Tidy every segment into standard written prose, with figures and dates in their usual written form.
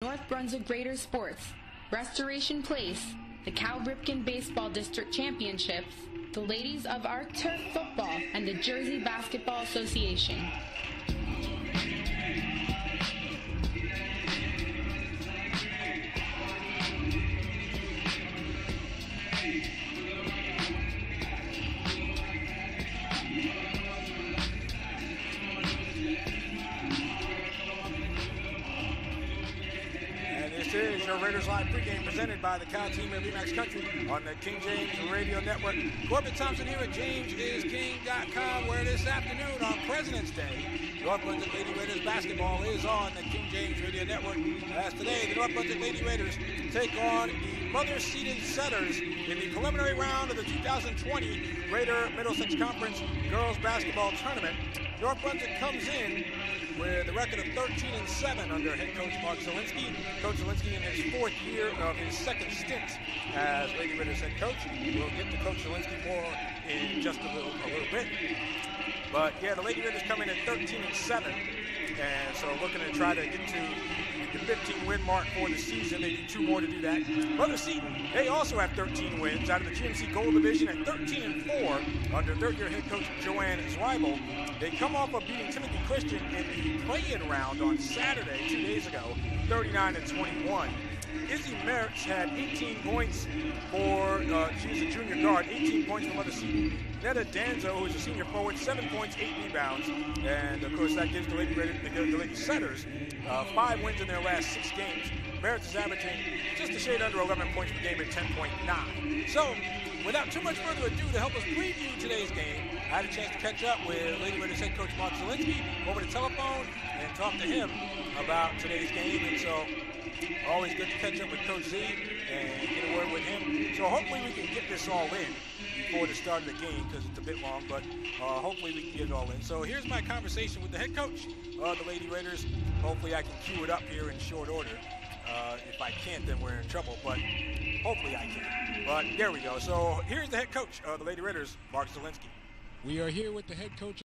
North Brunswick Raiders Sports, Restoration Place, the Cal Ripken Baseball District Championships, the Ladies of Our Turf Football, and the Jersey Basketball Association. This is your Raiders Live pregame presented by the Cal team of Remax Country on the King James Radio Network. Corbett Thompson here at JamesIsKing.com, where this afternoon on President's Day, North Brunswick Lady Raiders basketball is on the King James Radio Network. As today, the North Brunswick Lady Raiders take on the Mother Seton Setters in the preliminary round of the 2020 Greater Middlesex Conference Girls Basketball Tournament. North Brunswick comes in with a record of 13-7 under head coach Mark Zielinski. Coach Zielinski in his fourth year of his second stint as Lady Raiders head coach. We'll get to Coach Zielinski more in just a little bit. But yeah, the Lady Raiders come in at 13-7, and so looking to try to get to the 15-win mark for the season. They need 2 more to do that. Mother Seton, they also have 13 wins out of the GMC Gold Division at 13-4 under third-year head coach Joanne Zweibel. They come off of beating Timothy Christian in the play-in round on Saturday, 2 days ago, 39-21. Izzy Mertz had 18 points for, she's a junior guard, 18 points for Mother Seton. Netta Danzo, who is a senior forward, 7 points, 8 rebounds. And, of course, that gives the Lady Setters 5 wins in their last 6 games. Mertz is averaging just a shade under 11 points per game at 10.9. So, without too much further ado, to help us preview today's game, I had a chance to catch up with Lady Raiders head coach Mark Zielinski over the telephone and talk to him about today's game. And so, always good to catch up with Coach Z and get a word with him. So hopefully we can get this all in before the start of the game, because it's a bit long, but hopefully we can get it all in. So here's my conversation with the head coach of the Lady Raiders. Hopefully I can cue it up here in short order. If I can't, then we're in trouble, but hopefully I can. But there we go. So here's the head coach of the Lady Raiders, Mark Zielinski. We are here with the head coach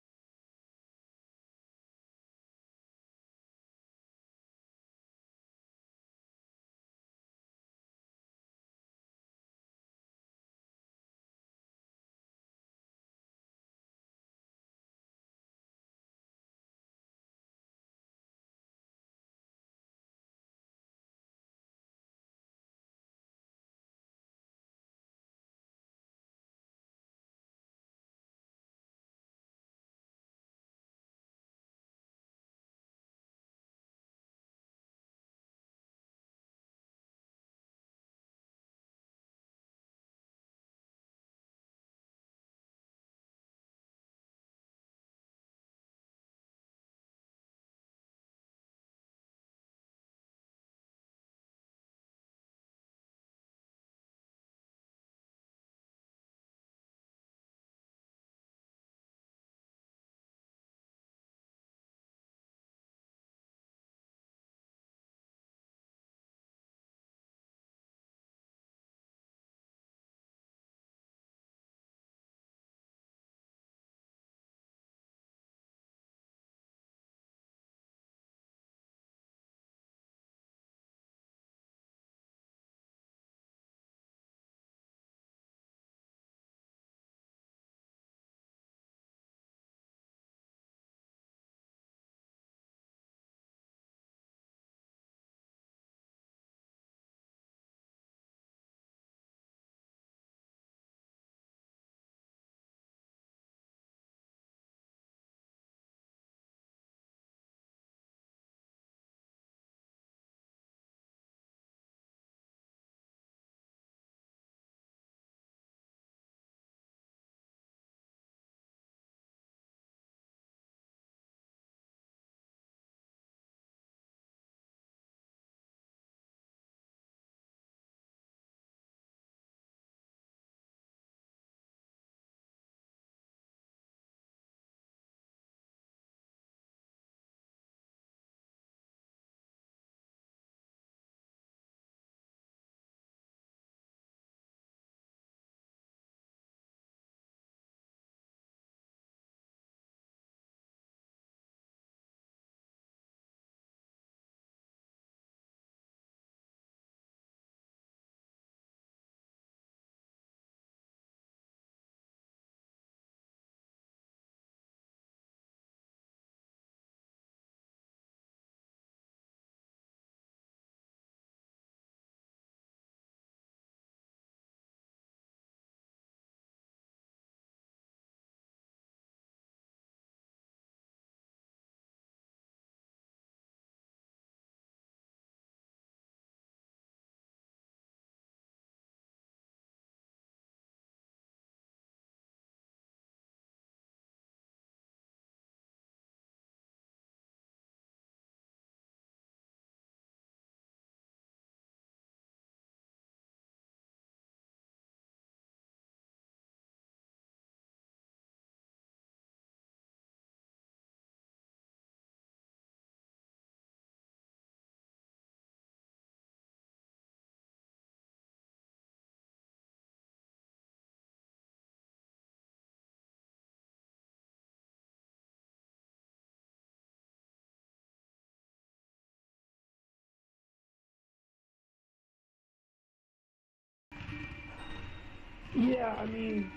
Yeah, I mean,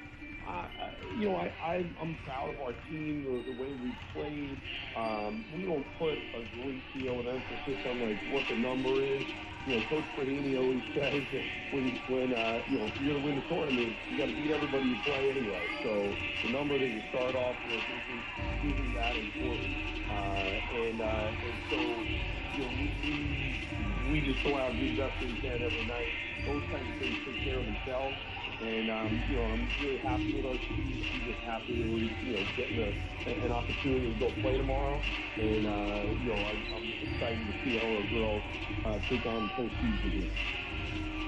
I'm proud of our team, the way we played. We don't put a great deal of emphasis on like what the number is. Coach Bernini always says that when if you're going to win the tournament, you got to beat everybody you play anyway. So the number that you start off with isn't that important. And so we just go out and do the best we can every night. Those kinds of things take care of themselves. And, I'm really happy with our team. I'm just happy that we're, getting an opportunity to go play tomorrow. And, I'm excited to see how our girls take on the postseason again.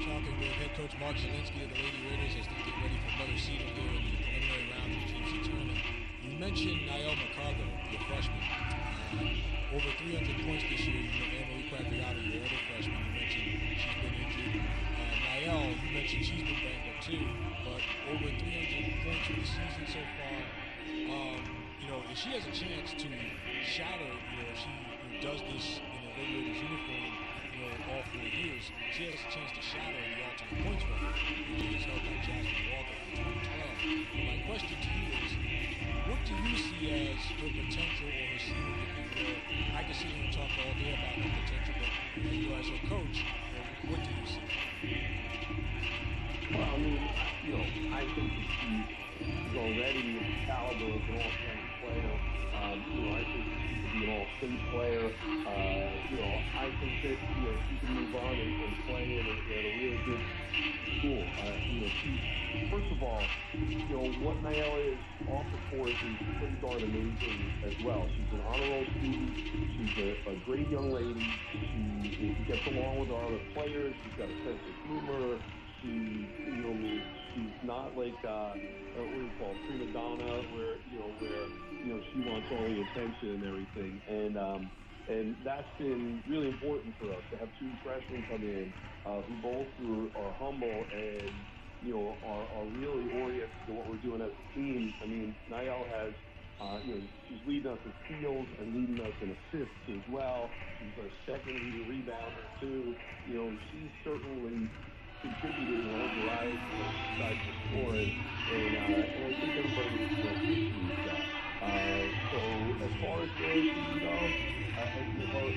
Talking with head coach Mark Zielinski of the Lady Raiders as they get ready for Mother Seton here in the preliminary round of the GMC Tourn. You mentioned Niall McCargo, the freshman. Over 300 points this year. Emily Quagliata, your other freshman, you mentioned she's been injured. Niall, you mentioned she's been banged up too, but over 300 points for the season so far. If she has a chance to shatter, if she does this in a Lady Raiders uniform, all 4 years, she has a chance to shatter the all-time points record, which is held by Jasmine Walker from 2012. My question to you is, what do you see as her potential or her ceiling, if you will? I can sit here and talk all day about her potential, but as her coach, what do you see? Well, I mean, I think that she's already the caliber of an all-state player. I think she could be an all-state player. I think that, she can move on and play at a really good school. First of all, what Niall is off the court is pretty darn amazing as well. She's an honor roll student. She's a great young lady. She gets along with our other players. She's got a sense of humor. She's not like what do you call it, prima donna, where she wants all the attention and everything. And that's been really important for us to have 2 freshmen come in who both are humble and are really oriented to what we're doing as a team. I mean, Niall has she's leading us in steals and leading us in assists as well. She's our second leading rebounder too. She's certainly contributed in a whole variety of sides of scoring, and I think everybody appreciates that. So as far as where she can go, I think her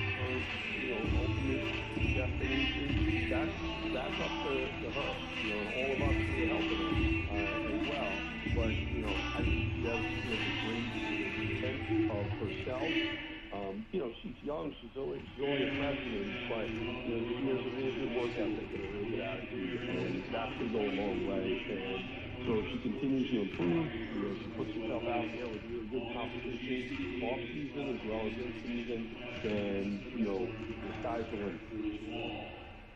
ultimate destination, that's up to her. And all of us who are helping her as well. But I think she has a great sense of herself. She's young. She's only a freshman, but she has a really good work ethic and a really good attitude, and that's going to go a long way. And so if she continues to improve, she puts herself out there with really good competition, off season as well as in season, then the sky's the limit.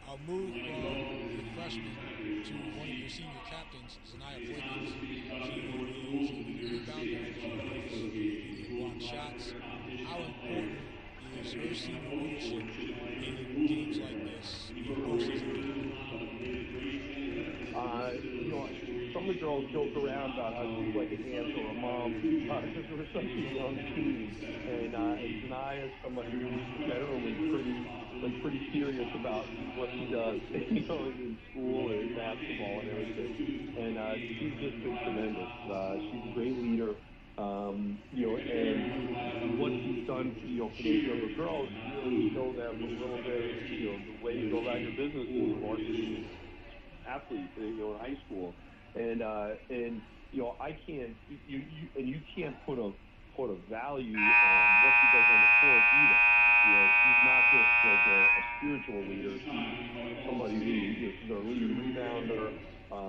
I'll move from your freshman to one of your senior captains, Zanaya Pliggins. She is a rebounder. She is block shots. How important is her senior leadership in games like this, in postseason games? Some of the girls joke around about how she's like an aunt or a mom because we're such a young team. And Zanaya is somebody who's generally pretty serious about what she does, in school and in basketball and everything. And she's just been tremendous. She's a great leader. And what she's done, for those younger girls, really show them a little bit, the way you go about your business as a varsity athlete, in high school. And I can't, you can't put a value on what she does on the court either. She's not just like a spiritual leader. She's somebody who, she's our leading rebounder.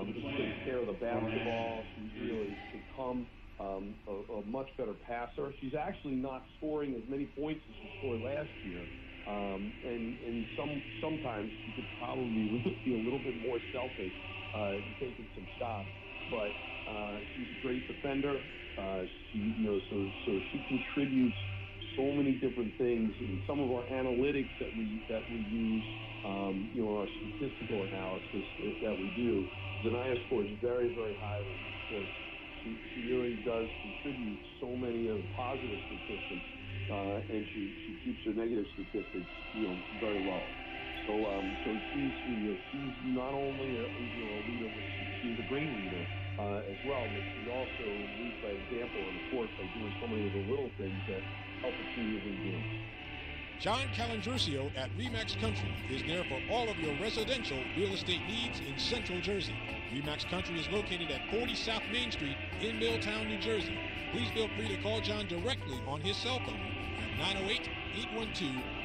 She takes care of the basketball. She's really become a much better passer. She's actually not scoring as many points as she scored last year. And sometimes she could probably be a little bit more selfish taking some shots. But she's a great defender. So she contributes so many different things, and some of our analytics that we use, our statistical analysis that we do. Zanaya scores very, very highly because she really does contribute so many of the positive statistics, and she keeps her negative statistics, very low. So she's not only a leader, but she's a great leader as well. But she also leads by example on the court by doing so many of the little things that help the team win games. John Calandruccio at Remax Country is there for all of your residential real estate needs in Central Jersey. Remax Country is located at 40 South Main Street in Milltown, New Jersey. Please feel free to call John directly on his cell phone at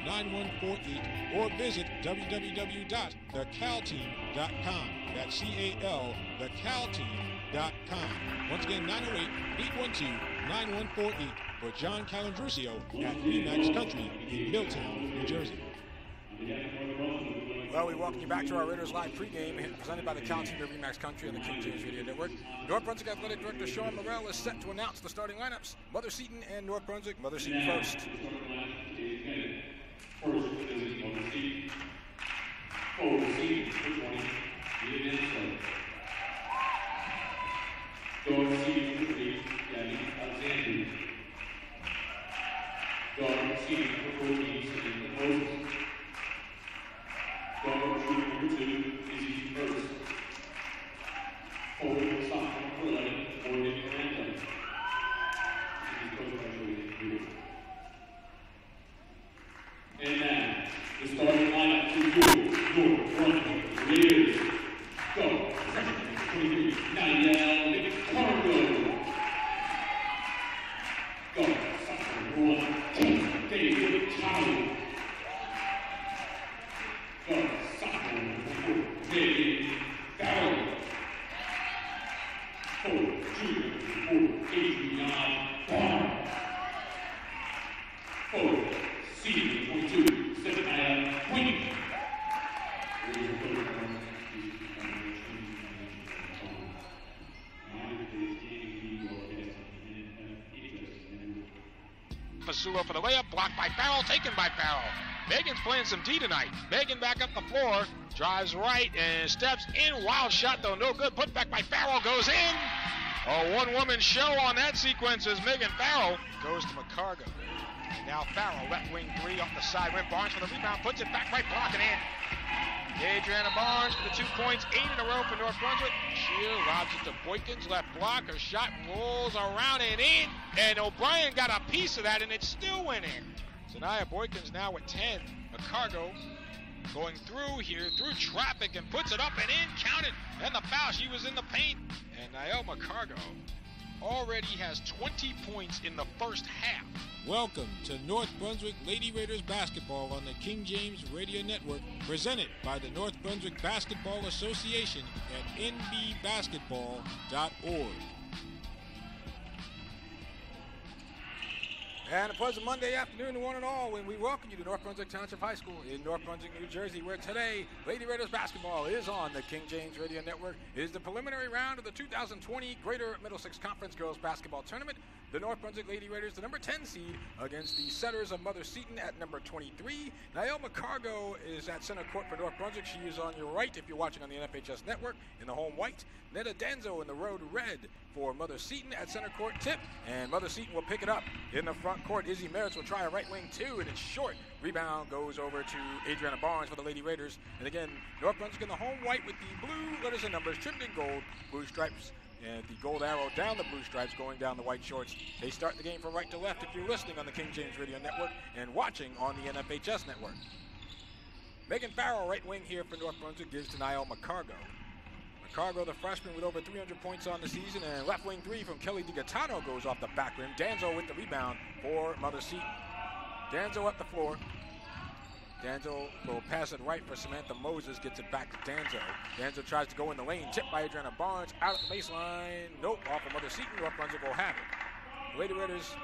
908-812-9148 or visit www.thecalteam.com. That's C-A-L, thecalteam.com. Once again, 908-812-9148 for John Calandruccio at Remax Country in Milltown, New Jersey. Well, we welcome you back to our Raiders Live pregame presented by the Cal Team of Remax Country and the King James Radio Network. North Brunswick Athletic Director Sean Morrell is set to announce the starting lineups. Mother Seton and North Brunswick. Mother Seton first. First is Mother Seton. Forward Seton, 20, Ian Slade. Guard Seton, 3, Gabby Alexander. Guard Seton, 14, Selena Moses. Guard Shooter, 2, Izzy First. Forward sophomore, 11, Morgan Orlando. This is coached by Julian Brewer. And now, the starting lineup for North Brunswick Raiders. Go. 23, Niall Cargo. Go. Sophomore 1, David Towell. Go. Sophomore 4, Megan Farrell. Forward, junior 4, Adrian Barnes. Forward, senior 22, Zephaniah Quinn. Pasua for the layup, blocked by Farrell, taken by Farrell. Megan's playing some D tonight. Megan back up the floor, drives right and steps in. Wild shot though, no good. Put back by Farrell, goes in. A one-woman show on that sequence as Megan Farrell goes to McCargo. Now Farrell, left wing 3 off the side rim. Barnes for the rebound, puts it back right, blocking in. Adriana Barnes for the 2 points, 8 in a row for North Brunswick. Shear lobs it to Boykins, left block. Her shot rolls around and in. And O'Brien got a piece of that, and it still went in. Sanaya Boykins now with 10. McCargo going through here, through traffic, and puts it up and in, counted. And the foul, she was in the paint. And Niall McCargo already has 20 points in the first half. Welcome to North Brunswick Lady Raiders basketball on the King James Radio Network, presented by the North Brunswick Basketball Association at nbbasketball.org. And a pleasant Monday afternoon to one and all when we welcome you to North Brunswick Township High School in North Brunswick, New Jersey, where today Lady Raiders basketball is on the King James Radio Network. It is the preliminary round of the 2020 Greater Middlesex Conference Girls Basketball Tournament. The North Brunswick Lady Raiders, the number 10 seed, against the setters of Mother Seton at number 23. Niall McCargo is at center court for North Brunswick. She is on your right if you're watching on the NBTHS network in the home white. Netta Danzo in the road red for Mother Seton at center court tip, and Mother Seton will pick it up in the front court. Izzy Merritts will try a right wing 2, and it's short. Rebound goes over to Adriana Barnes for the Lady Raiders. And again, North Brunswick in the home white with the blue letters and numbers trimmed in gold, blue stripes, and the gold arrow down the blue stripes going down the white shorts. They start the game from right to left if you're listening on the King James Radio Network and watching on the NFHS Network. Megan Farrell, right wing here for North Brunswick, gives to Niall McCargo. McCargo, the freshman, with over 300 points on the season, and left wing 3 from Kelly DiGattano goes off the back rim. Danzo with the rebound for Mother Seton. Danzo up the floor. Danzo will pass it right for Samantha Moses, gets it back to Danzo. Danzo tries to go in the lane, tipped by Adriana Barnes, out at the baseline. Nope, off of Mother Seton. North Brunswick will have it. Lady Raiders,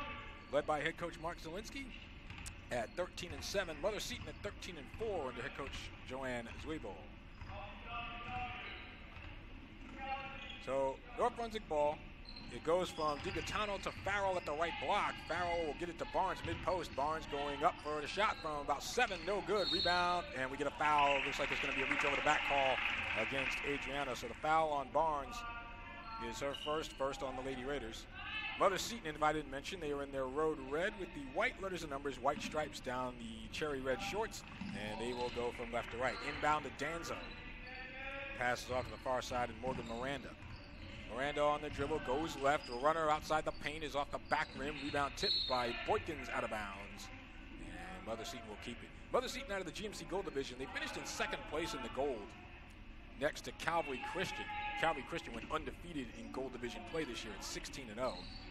led by head coach Mark Zielinski, at 13-7. Mother Seton at 13-4 under head coach Joanne Zwiebel. So North Brunswick ball. It goes from DiGattano to Farrell at the right block. Farrell will get it to Barnes mid-post. Barnes going up for the shot from about 7, no good. Rebound, and we get a foul. Looks like it's going to be a reach over the back call against Adriana. So the foul on Barnes is her first on the Lady Raiders. Mother Seton, if I didn't mention, they are in their road red with the white letters and numbers, white stripes down the cherry red shorts, and they will go from left to right. Inbound to Danzo. Passes off to the far side, and Morgan Miranda. Miranda on the dribble, goes left. A runner outside the paint is off the back rim. Rebound tipped by Boykins out of bounds. And Mother Seton will keep it. Mother Seton out of the GMC Gold Division. They finished in second place in the gold, next to Calvary Christian. Calvary Christian went undefeated in Gold Division play this year at 16-0.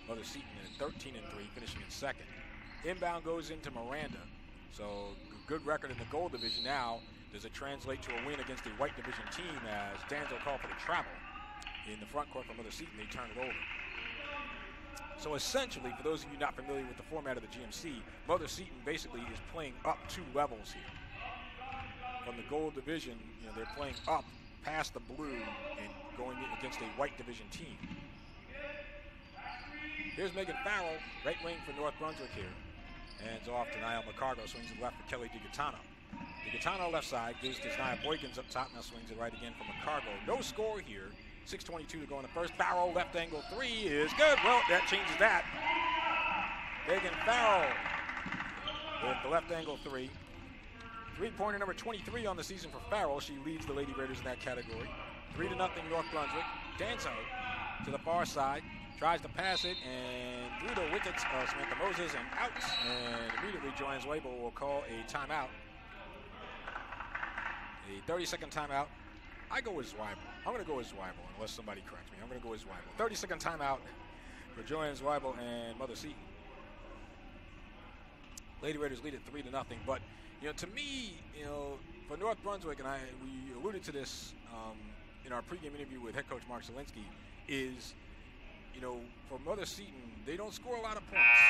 Mother Seton at 13-3, finishing in second. Inbound goes into Miranda. So good record in the Gold Division now. Does it translate to a win against a white division team as Danzo called for the travel? In the front court for Mother Seton, they turn it over. So essentially, for those of you not familiar with the format of the GMC, Mother Seton basically is playing up 2 levels here. From the Gold Division, they're playing up past the blue and going in against a white division team. Here's Megan Farrell, right wing for North Brunswick here. Hands off to Niall McCargo, swings it left for Kelly DiGaetano. DiGaetano left side, gives to Nia Boykins up top, now swings it right again for McCargo. No score here, 6:22 to go in the first. Farrell, left angle 3 is good. Well, that changes that. Megan Farrell with the left angle 3. Three-pointer number 23 on the season for Farrell. She leads the Lady Raiders in that category. 3-0 North Brunswick. Danzo to the far side. Tries to pass it, and through the wickets of Samantha Moses and out. And immediately Joanne Zwabel will call a timeout. A 30-second timeout. I go with Zwabel. I'm going to go with Zwabel unless somebody corrects me. I'm going to go with Zwabel. 30-second timeout for Joanne Zwabel and Mother Seton. Lady Raiders lead at 3-0. But, to me, for North Brunswick, and we alluded to this in our pregame interview with head coach Mark Zielinski, is, for Mother Seton, they don't score a lot of points.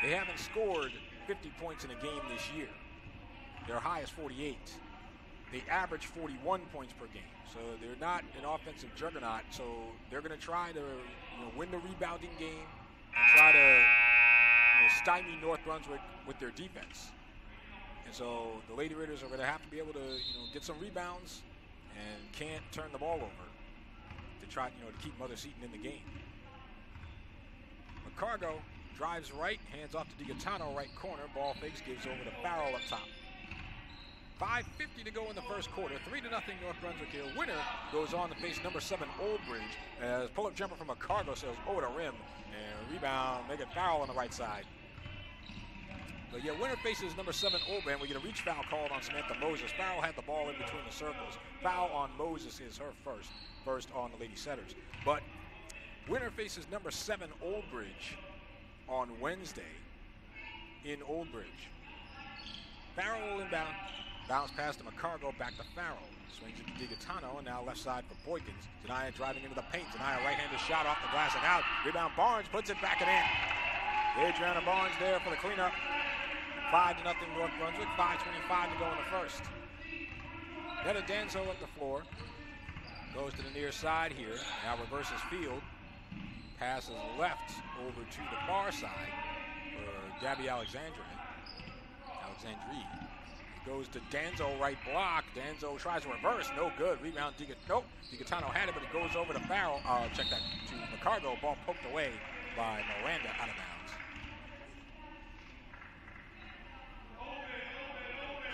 They haven't scored 50 points in a game this year. Their high is 48. They average 41 points per game. So they're not an offensive juggernaut. So they're going to try to win the rebounding game and try to stymie North Brunswick with their defense. And so the Lady Raiders are going to have to be able to get some rebounds and can't turn the ball over to try to keep Mother Seton in the game. McCargo drives right, hands off to DiGaetano, right corner. Ball fakes, gives over to Farrell up top. 5:50 to go in the first quarter. 3-0 North Brunswick here. Winner goes on to face number 7 Old Bridge as pull-up jumper from McCargo sails over the rim. And rebound, Megan Farrell on the right side. But winner faces number 7 Old Bridge. We get a reach foul called on Samantha Moses. Farrell had the ball in between the circles. Foul on Moses is her first on the Lady Setters. But winner faces number 7 Old Bridge on Wednesday in Old Bridge. Farrell will inbound. Bounce pass to McCargo, back to Farrell. Swings it to DiGaetano, and now left side for Boykins. Zanaya driving into the paint. Zanaya right-handed shot off the glass and out. Rebound Barnes, puts it back and in. Adriana Barnes there for the cleanup. 5-0 North Brunswick, 5:25 to go in the first. Netta Danzo at the floor. Goes to the near side here. Now reverses field. Passes left over to the far side for Gabby Alexandre. Goes to Danzo, right block. Danzo tries to reverse. No good. Rebound. DiGaetano had it, but it goes over to Farrell. Check that to McCargo. Ball poked away by Miranda out of bounds.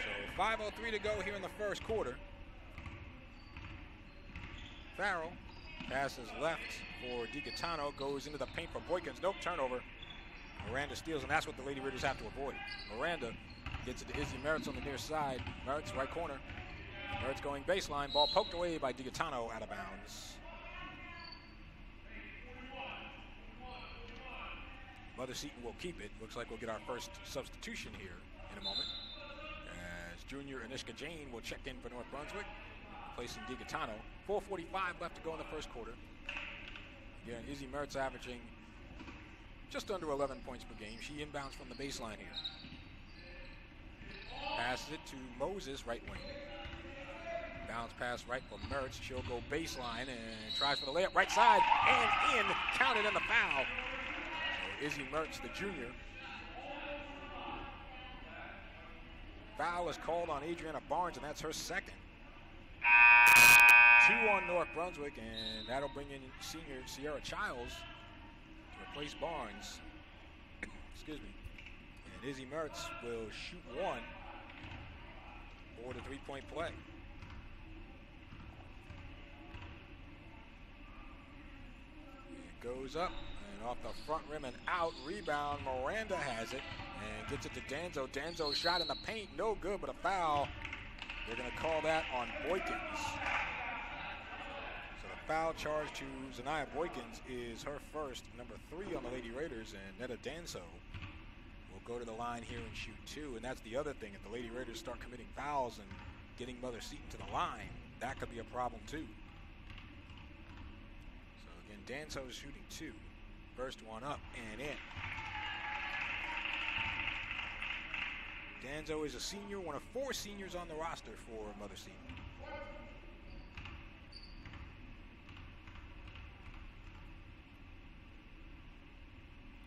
So 5:03 to go here in the first quarter. Farrell passes left for DiGaetano. Goes into the paint for Boykins. Nope, turnover. Miranda steals, and that's what the Lady Raiders have to avoid. Miranda gets it to Izzy Merritt's on the near side. Merritt's right corner. Merritt's going baseline. Ball poked away by DiGaetano out of bounds. Mother Seton will keep it. Looks like we'll get our first substitution here in a moment, as junior Anishka Jane will check in for North Brunswick, replacing DiGaetano. 4:45 left to go in the first quarter. Again, Izzy Merritt's averaging just under 11 points per game. She inbounds from the baseline here. Passes it to Moses, right wing. Bounce pass right for Mertz. She'll go baseline and tries for the layup. Right side and in. Counted in the foul. So Izzy Mertz, the junior. Foul is called on Adriana Barnes, and that's her second. 2 on North Brunswick, and that'll bring in senior Sierra Childs Place Barnes. Excuse me. And Izzy Mertz will shoot one for the three-point play. It goes up and off the front rim and out. Rebound. Miranda has it and gets it to Danzo. Danzo shot in the paint. No good, but a foul. They're going to call that on Boykins. So the foul charge to Zanaya Boykins is her first, number 3 on the Lady Raiders, and Netta Danzo will go to the line here and shoot 2. And that's the other thing. If the Lady Raiders start committing fouls and getting Mother Seton to the line, that could be a problem too. So again, Danzo is shooting 2. First one up and in. Danzo is a senior, one of 4 seniors on the roster for Mother Seton.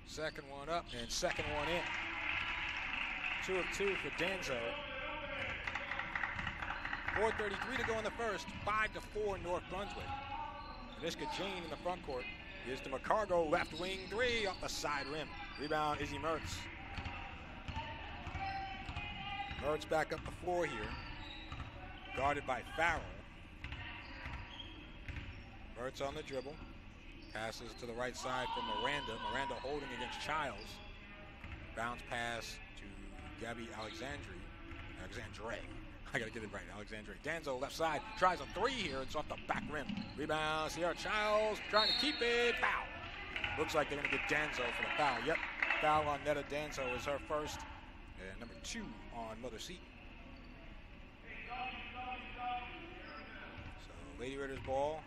Second one up and second one in. 2 of 2 for Danzo. 4:33 to go in the first. 5-4 North Brunswick. Anishka Jane in the front court. Here's to McCargo, left wing 3 off the side rim. Rebound, Izzy Mertz. Mertz back up the floor here. Guarded by Farrell. Mertz on the dribble. Passes to the right side for Miranda. Miranda holding against Childs. Bounce pass to Gabby Alexandre. I gotta get it right. Alexandre. Danzo left side. Tries a 3 here. It's off the back rim. Rebound. Sierra Childs trying to keep it. Foul. Looks like they're gonna get Danzo for the foul. Yep. Foul on Netta Danzo is her first. And number 2 on Mother Seton. So Lady Raiders ball.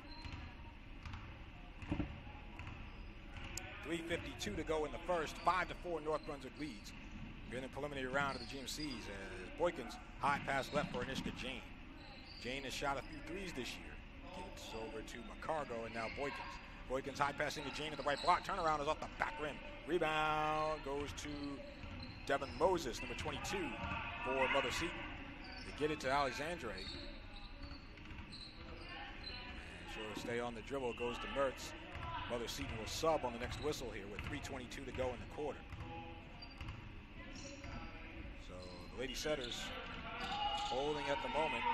3:52 to go in the first. 5-4 North Brunswick leads. We're in the preliminary round of the GMCs as Boykins high pass left for Anishka Jane. Jane has shot a few threes this year. Gives over to McCargo and now Boykins. Boykins high passing to Jane at the right block. Turnaround is off the back rim. Rebound goes to Devin Moses, number 22 for Mother Seton. They get it to Alexandre. And she'll stay on the dribble. Goes to Mertz. Mother Seton will sub on the next whistle here with 3:22 to go in the quarter. So the Lady Setters holding at the moment.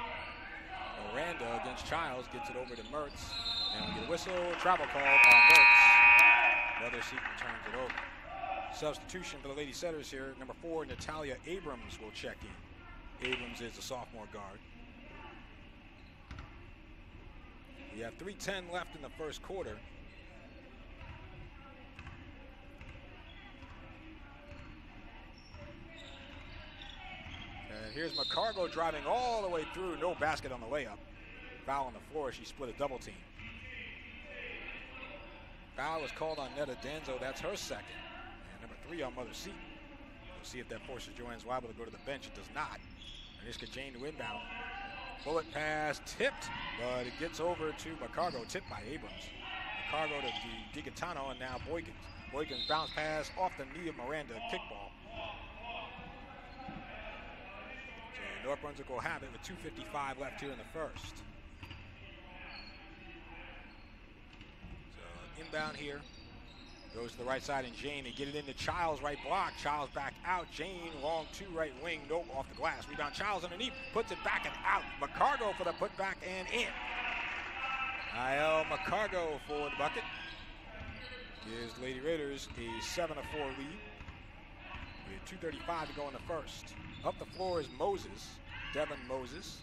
Miranda against Childs gets it over to Mertz. And we get a whistle. Travel call on Mertz. Mother Seton turns it over. Substitution for the Lady Setters here. Number 4, Natalia Abrams will check in. Abrams is the sophomore guard. We have 3:10 left in the first quarter. And here's McCargo driving all the way through. No basket on the layup. Foul on the floor. She split a double team. Foul was called on Netta Danzo. That's her second. And number 3 on Mother Seton. We'll see if that forces Joanne Zweibel to go to the bench. It does not. Anishka Jane to inbound. Bullet pass tipped, but it gets over to McCargo. Tipped by Abrams. McCargo to DiGaetano and now Boykins. Boykins bounce pass off the knee of Miranda. Kickball. So North Brunswick will have it with 2:55 left here in the first. So inbound here. Goes to the right side and Jane. They get it into Childs, right block. Childs back out. Jane, long 2 right wing. Nope, off the glass. Rebound, Childs underneath. Puts it back and out. McCargo for the putback and in. IL McCargo for the bucket. Gives Lady Raiders a 7-4 lead. With 2:35 to go in the first. Up the floor is Moses. Devin Moses.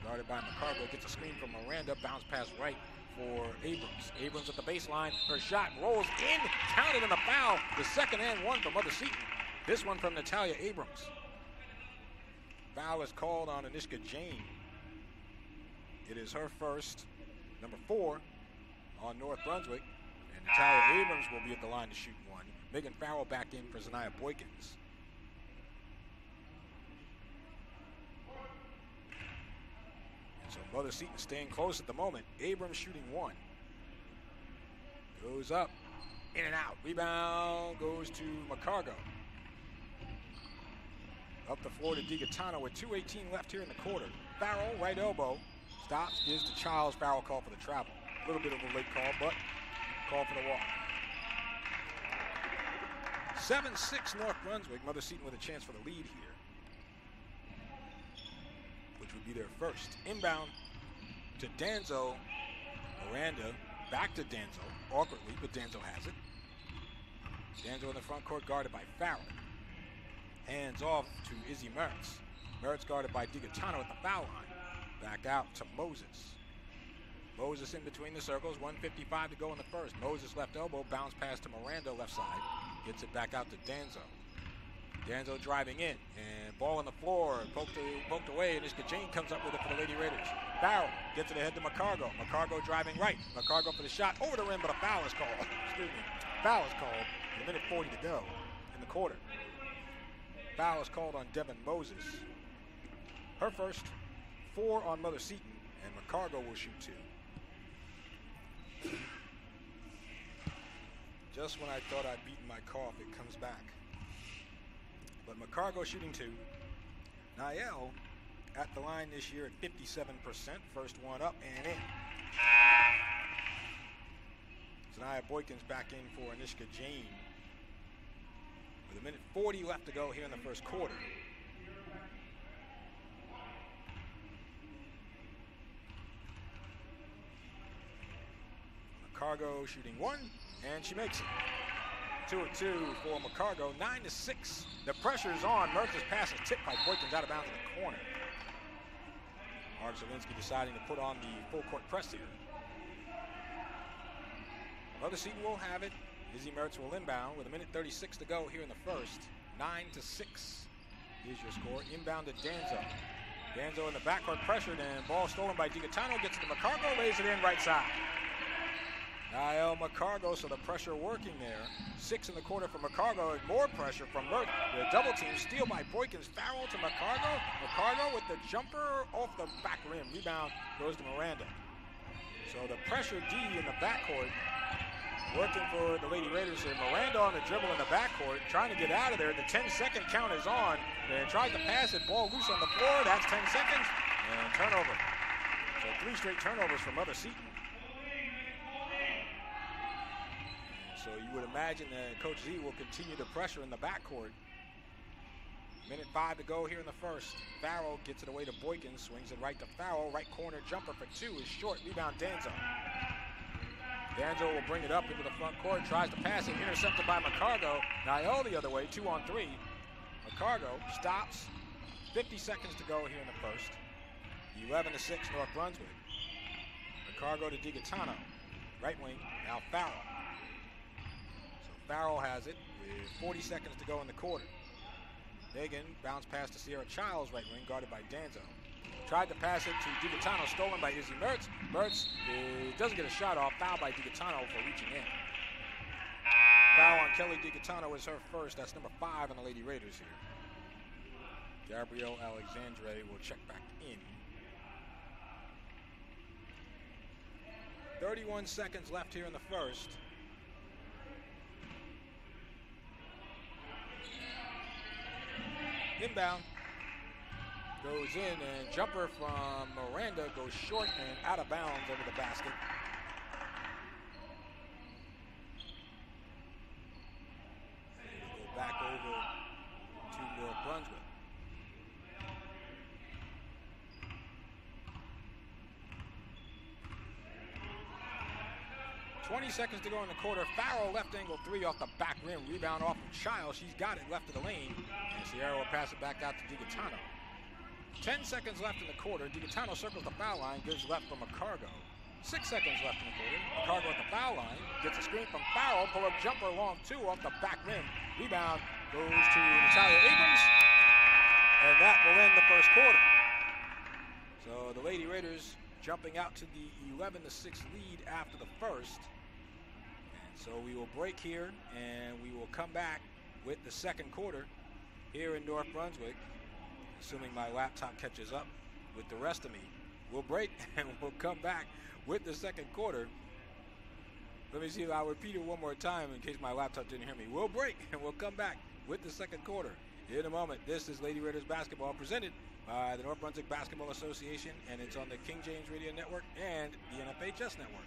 Guarded by McCargo. Gets a screen from Miranda. Bounce pass right for Abrams. Abrams at the baseline. Her shot rolls in. Counted in the foul. The second and 1 for Mother Seton. This one from Natalia Abrams. Foul is called on Anishka Jane. It is her first. Number 4 on North Brunswick. And Natalia Abrams will be at the line to shoot 1. Megan Farrell back in for Zanaya Boykins. So Mother Seton staying close at the moment. Abrams shooting 1. Goes up, in and out. Rebound goes to McCargo. Up the floor to DiGaetano with 2:18 left here in the quarter. Farrell, right elbow. Stops, gives to Childs. Farrell call for the travel. A little bit of a late call, but call for the walk. 7-6 North Brunswick. Mother Seton with a chance for the lead here, which would be their first. Inbound to Danzo. Miranda back to Danzo, awkwardly, but Danzo has it. Danzo in the front court, guarded by Farrell. Hands off to Izzy Mertz. Mertz guarded by DiGaetano at the foul line. Back out to Moses. Moses in between the circles, 1:55 to go in the first. Moses left elbow, bounce pass to Miranda left side. Gets it back out to Danzo. Danzo driving in, and ball on the floor, poked away, and Ishka Jane comes up with it for the Lady Raiders. Farrell gets it ahead to McCargo. McCargo driving right. McCargo for the shot, over the rim, but a foul is called. Excuse me. Foul is called with 1:40 to go in the quarter. Foul is called on Devin Moses. Her first, 4 on Mother Seton, and McCargo will shoot 2. Just when I thought I'd beaten my cough, it comes back. But McCargo shooting 2. Niall at the line this year at 57%. First one up and in. Zanaya Boykins back in for Anishka Jane. With 1:40 left to go here in the first quarter. McCargo shooting 1, and she makes it. 2 of 2 for McCargo, 9-6. The pressure's on. Mertz's pass is tipped by Boykins out of bounds in the corner. Mark Zielinski deciding to put on the full court press here. Mother Seton will have it. Izzy Mertz will inbound with 1:36 to go here in the first. 9-6. Here's your score. Inbound to Danzo. Danzo in the backcourt pressured, and ball stolen by DiGaetano. Gets it to McCargo, lays it in right side. Niall McCargo, so the pressure working there. 6 in the quarter for McCargo, and more pressure from Mertz. The double team, steal by Boykins. Farrell to McCargo. McCargo with the jumper off the back rim. Rebound goes to Miranda. So the pressure D in the backcourt working for the Lady Raiders here. Miranda on the dribble in the backcourt, trying to get out of there. The 10-second count is on, and tries to pass it. Ball loose on the floor. That's 10 seconds, and turnover. So 3 straight turnovers for Mother Seton. So you would imagine that Coach Z will continue to pressure in the backcourt. 1:05 to go here in the first. Farrell gets it away to Boykins, swings it right to Farrell. Right corner jumper for 2 is short. Rebound Danzo. Danzo will bring it up into the front court, tries to pass it, intercepted by McCargo. Niall the other way, 2 on 3. McCargo stops. 50 seconds to go here in the first. 11-6 North Brunswick. McCargo to DiGaetano. Right wing, now Farrell. Farrell has it with 40 seconds to go in the quarter. Megan bounce pass to Sierra Childs, right wing, guarded by Danzo. Tried to pass it to DiGaetano, stolen by Izzy Mertz. Mertz doesn't get a shot off, foul by DiGaetano for reaching in. Foul on Kelly DiGaetano is her first. That's number 5 on the Lady Raiders here. Gabrielle Alexandre will check back in. 31 seconds left here in the first. Inbound goes in, and jumper from Miranda goes short and out of bounds over the basket. And go back over to North Brunswick. 20 seconds to go in the quarter. Farrell left angle 3 off the back rim. Rebound off of Child. She's got it left of the lane. And Sierra will pass it back out to DiGaetano. 10 seconds left in the quarter. DiGaetano circles the foul line. Gives left from McCargo. 6 seconds left in the quarter. McCargo at the foul line. Gets a screen from Farrell. Pull up jumper long 2 off the back rim. Rebound goes to Natalia Abrams. And that will end the first quarter. So the Lady Raiders jumping out to the 11-6 lead after the first. So we will break here, and we will come back with the second quarter here in North Brunswick, assuming my laptop catches up with the rest of me. We'll break, and we'll come back with the second quarter. Let me see if I'll repeat it one more time in case my laptop didn't hear me. We'll break, and we'll come back with the second quarter in a moment. This is Lady Raiders basketball presented by the North Brunswick Basketball Association, and it's on the King James Radio Network and the NBTHS Network.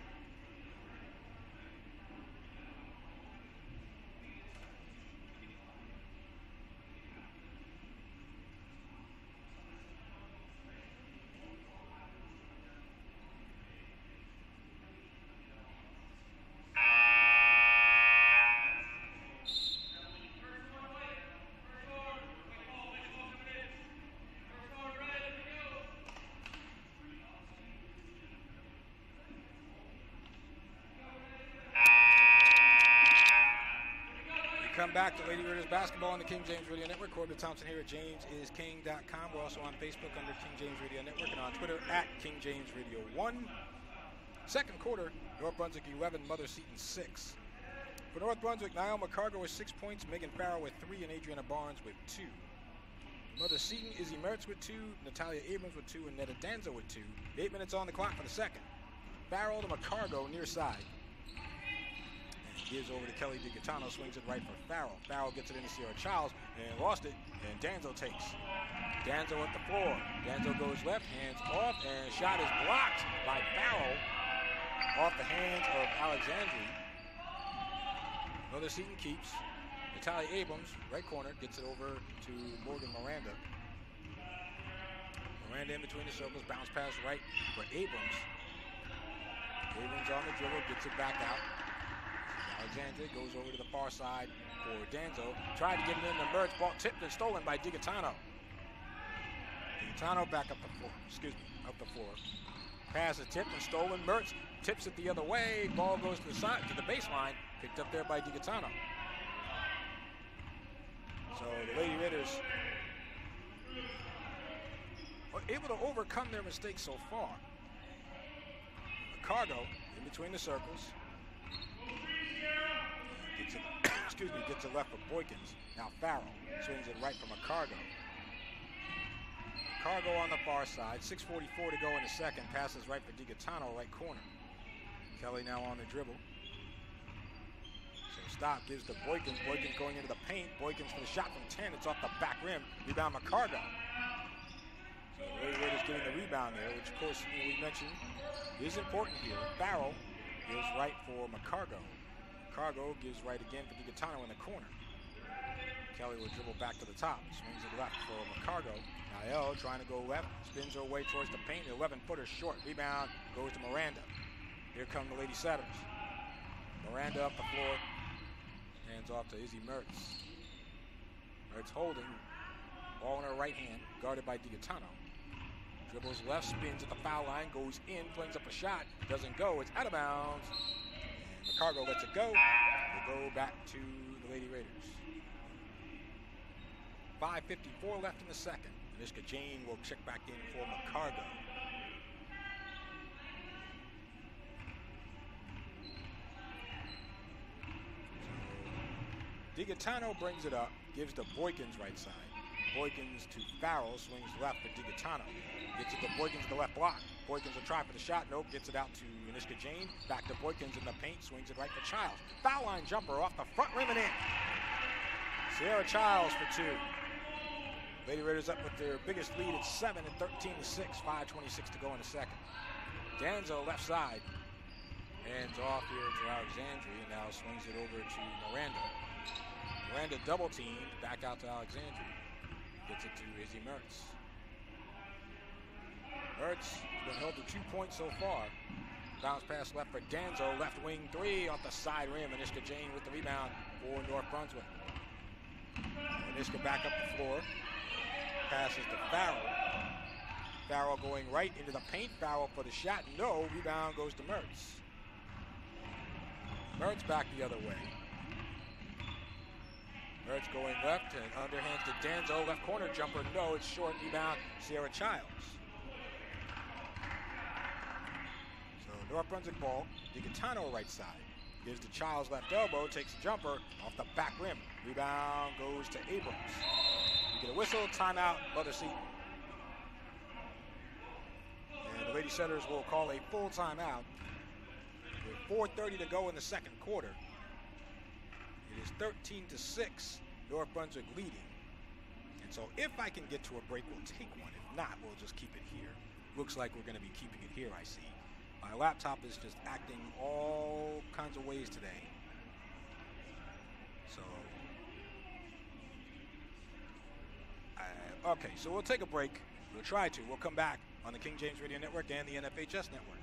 Welcome back to Lady Raiders basketball on the King James Radio Network. Corbin Thompson here at JamesIsKing.com. We're also on Facebook under King James Radio Network and on Twitter at King James Radio 1. Second quarter, North Brunswick 11, Mother Seton 6. For North Brunswick, Niall McCargo with 6 points, Megan Farrell with 3, and Adriana Barnes with 2. Mother Seton, Izzy Mertz with 2, Natalia Abrams with 2, and Netta Danza with 2. 8 minutes on the clock for the second. Farrell to McCargo near side. Gives over to Kelly DiGaetano, swings it right for Farrell. Farrell gets it into Sierra Childs and lost it, and Danzo takes. Danzo at the floor. Danzo goes left, hands off, and shot is blocked by Farrell off the hands of Alexandri. Mother Seton keeps. Natalia Abrams, right corner, gets it over to Morgan Miranda. Miranda in between the circles, bounce pass right for Abrams. Abrams on the dribble, gets it back out. Alexandria goes over to the far side for Danzo. Tried to get it in the Mertz, ball tipped and stolen by DiGaetano. DiGaetano back up the floor, up the floor. Pass is tipped and stolen. Mertz tips it the other way. Ball goes to the side, to the baseline, picked up there by DiGaetano. So the Lady Raiders were able to overcome their mistakes so far. Cargo in between the circles. Gets it left for Boykins. Now Farrell swings it right from McCargo. McCargo on the far side. 6:44 to go in the second. Passes right for DiGaetano, right corner. Kelly now on the dribble. So stop, gives to Boykins. Boykins going into the paint. Boykins for the shot from 10. It's off the back rim. Rebound McCargo. So the Lady Raiders getting the rebound there, which of course we mentioned is important here. Farrell gives right for McCargo. Cargo gives right again for DiGaetano in the corner. Kelly will dribble back to the top. Swings it left for McCargo. Niall trying to go left. Spins her way towards the paint. 11-footer short. Rebound goes to Miranda. Here come the Lady Setters. Miranda up the floor. Hands off to Izzy Mertz. Mertz holding. Ball in her right hand. Guarded by DiGaetano. Dribbles left. Spins at the foul line. Goes in. Flings up a shot. Doesn't go. It's out of bounds. McCargo lets it go. We'll go back to the Lady Raiders. 5:54 left in the second. Anishka Jane will check back in for McCargo. DiGaetano brings it up, gives to Boykins right side. Boykins to Farrell, swings left for DiGaetano. Gets it to Boykins, the left block. Boykins will try for the shot, nope, gets it out to Anishka Jane. Back to Boykins in the paint, swings it right for Childs. Foul line jumper off the front rim and in. Sierra Childs for 2. Lady Raiders up with their biggest lead at 7 at 13-6. 5:26 to go in the second. Danzo left side. Hands off here to Alexandria, and now swings it over to Miranda. Miranda double teamed, back out to Alexandria. Gets it to Izzy Mertz. Mertz has been held to 2 points so far. Bounce pass left for Danzo, left wing 3 off the side rim. Anishka Jane with the rebound for North Brunswick. Anishka back up the floor. Passes to Farrell. Farrell going right into the paint. Farrell for the shot. No. Rebound goes to Mertz. Mertz back the other way. Mertz going left and underhands to Danzo. Left corner jumper. No. It's short. Rebound. Sierra Childs. So North Brunswick ball. DiGaetano right side. Gives to Childs left elbow. Takes a jumper off the back rim. Rebound goes to Abrams. Get a whistle, timeout, Mother Seton. And the Lady Setters will call a full timeout with 4:30 to go in the second quarter. It is 13-6, North Brunswick leading. And so if I can get to a break, we'll take one. If not, we'll just keep it here. Looks like we're going to be keeping it here, I see. My laptop is just acting all kinds of ways today. So... okay, so we'll take a break. We'll try to. We'll come back on the King James Radio Network and the NFHS Network.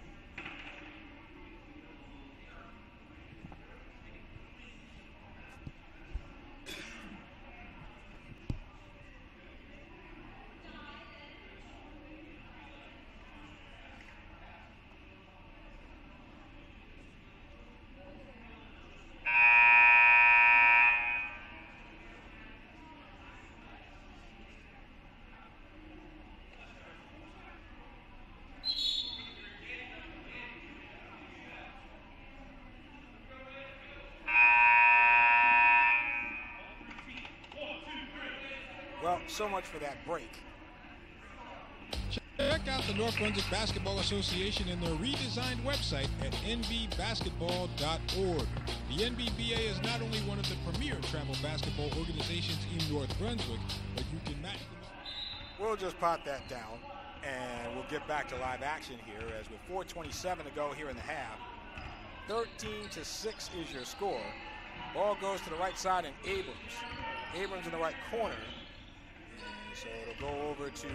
So much for that break. Check out the North Brunswick Basketball Association and their redesigned website at nbbasketball.org. The NBBA is not only one of the premier travel basketball organizations in North Brunswick, but you can match them up. We'll just pot that down, and we'll get back to live action here as with 4:27 to go here in the half. 13-6 is your score. Ball goes to the right side and Abrams in the right corner. And so it'll go over to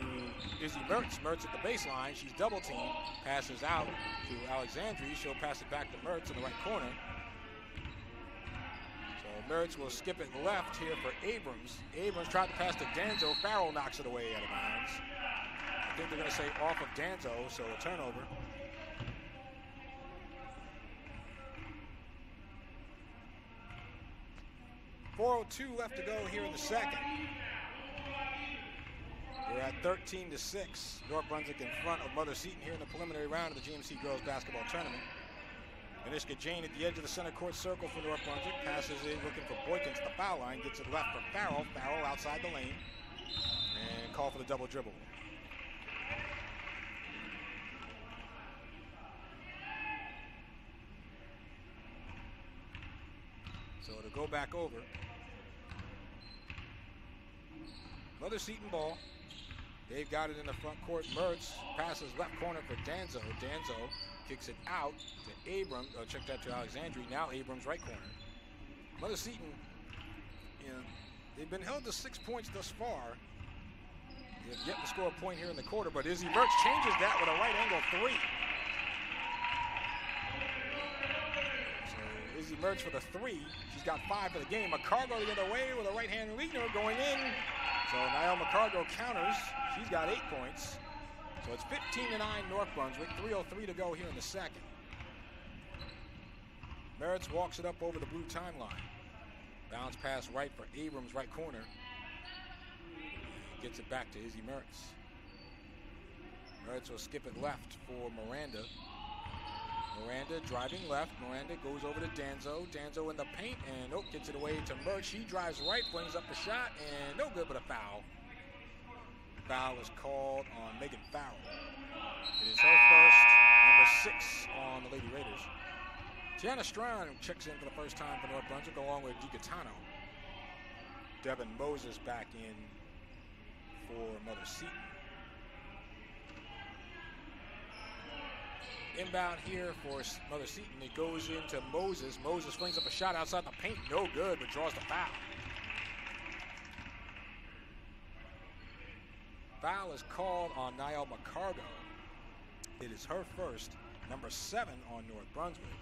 Izzy Mertz. Mertz at the baseline. She's double teamed. Passes out to Alexandria. She'll pass it back to Mertz in the right corner. So Mertz will skip it left here for Abrams. Abrams tried to pass to Danzo. Farrell knocks it away out of bounds. I think they're going to say off of Danzo, so a turnover. .402 left to go here in the second. We're at 13-6. North Brunswick in front of Mother Seton here in the preliminary round of the GMC Girls Basketball Tournament. Anishka Jane at the edge of the center court circle for North Brunswick. Passes in looking for Boykins at the foul line. Gets it left for Farrell. Farrell outside the lane. And call for the double dribble. So to go back over. Mother Seton ball. They've got it in the front court. Mertz passes left corner for Danzo. Danzo kicks it out to Abrams. Oh, check that to Alexandria. Now Abrams right corner. Mother Seton, they've been held to 6 points thus far. They've yet to score a point here in the quarter, but Izzy Mertz changes that with a right angle three. So Izzy Mertz for the three. She's got 5 for the game. McCargo the other way with a right-hand leaner going in. So Niall McCargo counters. She's got 8 points. So it's 15-9 North Brunswick. 3:03 to go here in the second. Mertz walks it up over the blue timeline. Bounce pass right for Abrams, right corner. Gets it back to Izzy Mertz. Mertz will skip it left for Miranda. Miranda driving left. Miranda goes over to Danzo. Danzo in the paint and gets it away to Mertz. She drives right, brings up the shot, and no good but a foul. Foul is called on Megan Farrell. It is her first, number 6 on the Lady Raiders. Tiana Strawn checks in for the first time for North Brunswick along with DiGaetano. Devin Moses back in for Mother Seton. Inbound here for Mother Seton. It goes into Moses. Moses flings up a shot outside the paint. No good, but draws the foul. Foul is called on Niall McCargo. It is her first, number 7 on North Brunswick.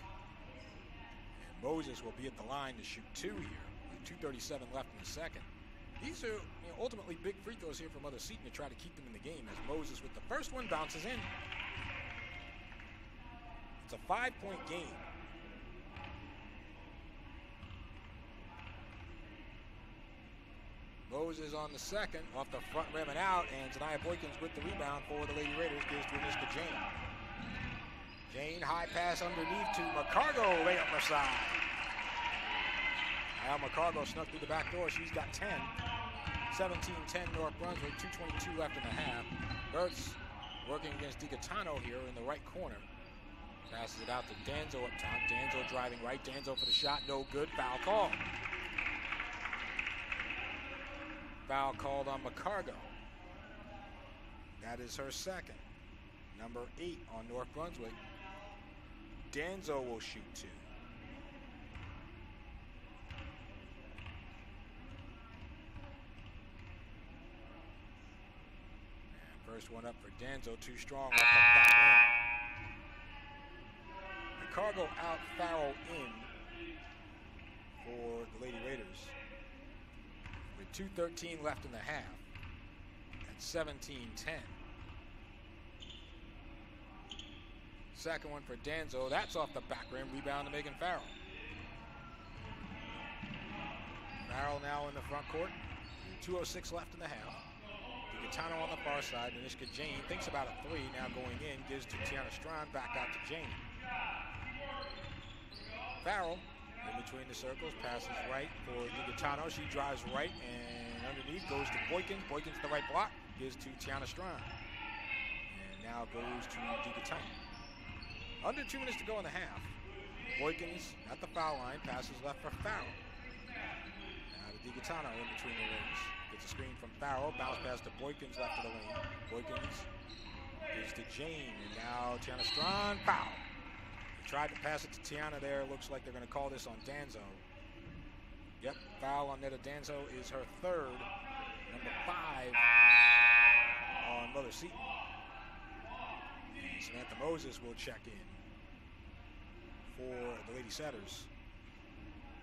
And Moses will be at the line to shoot 2 here with 2:37 left in the second. These are ultimately big free throws here for Mother Seton to try to keep them in the game as Moses with the first one bounces in. It's a 5-point game. Moses on the second, off the front rim and out, and Zanaya Boykins with the rebound for the Lady Raiders, gives to Anishka Jane. Jane, high pass underneath to McCargo, layup left side. Now McCargo snuck through the back door, she's got 10. 17-10 North Brunswick, 2:22 left in the half. Mertz working against DiGaetano here in the right corner. Passes it out to Danzo up top. Danzo driving right. Danzo for the shot. No good. Foul call. Foul called on McCargo. That is her second. Number 8 on North Brunswick. Danzo will shoot 2. And first one up for Danzo. Too strong off the back end. McCargo out, Farrell in for the Lady Raiders with 2:13 left in the half at 17-10. Second one for Danzo. That's off the back rim. Rebound to Megan Farrell. Farrell now in the front court. 2:06 left in the half. DiGaetano on the far side. Anishka Jane thinks about a 3. Now going in. Gives to Tiana Strawn. Back out to Jane. Farrell in between the circles, passes right for DiGaetano. She drives right and underneath, goes to Boykins. Boykins the right block, gives to Tiana Strong. And now goes to DiGaetano. Under 2 minutes to go in the half. Boykins at the foul line, passes left for Farrell. Now to DiGaetano in between the lanes. Gets a screen from Farrell, bounce pass to Boykins left of the lane. Boykins gives to Jane, and now Tiana Strong, foul. He tried to pass it to Tiana there. Looks like they're going to call this on Danzo. Yep, foul on Netta Danzo is her third. Number 5 on Mother Seton. And Samantha Moses will check in for the Lady Setters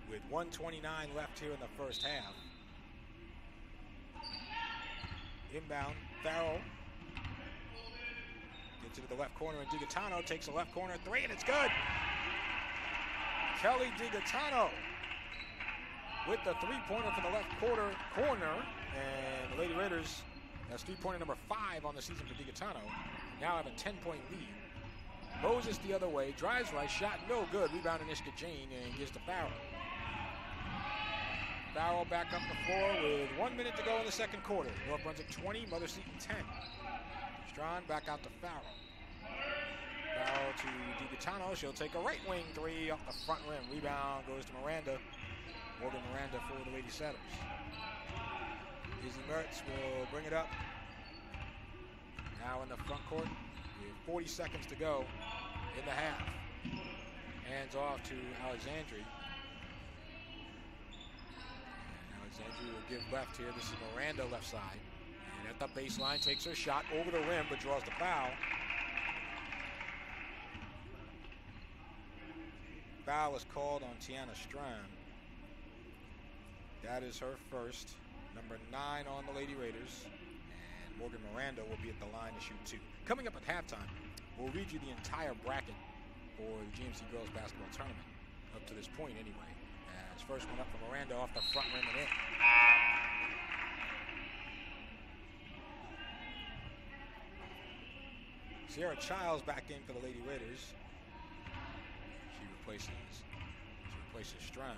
with 1:29 left here in the first half. Inbound, Farrell gets into the left corner, and DiGaetano takes a left corner three, and it's good. Kelly DiGaetano with the three-pointer for the left corner, and the Lady Raiders, that's three-pointer number 5 on the season for DiGaetano, now have a 10-point lead. Moses the other way, drives right, shot no good, rebound Anishka Jane, and gives to Farrell. Farrell back up the floor with 1 minute to go in the second quarter. North Brunswick 20, Mother Seton 10. Strachan back out to Farrell. Farrell to DiGaetano. She'll take a right wing three off the front rim. Rebound goes to Miranda. Morgan Miranda for the Lady Setters. Izzy Mertz will bring it up. Now in the front court. We have 40 seconds to go in the half. Hands off to Alexandri. Alexandria will give left here. This is Miranda left side. And at the baseline, takes her shot over the rim, but draws the foul. Foul is called on Tiana Strachan. That is her first. Number 9 on the Lady Raiders. And Morgan Miranda will be at the line to shoot 2. Coming up at halftime, we'll read you the entire bracket for the GMC Girls Basketball Tournament. Up to this point, anyway. First one up from Miranda off the front rim and in. Sierra Childs back in for the Lady Raiders. She replaces Strachan.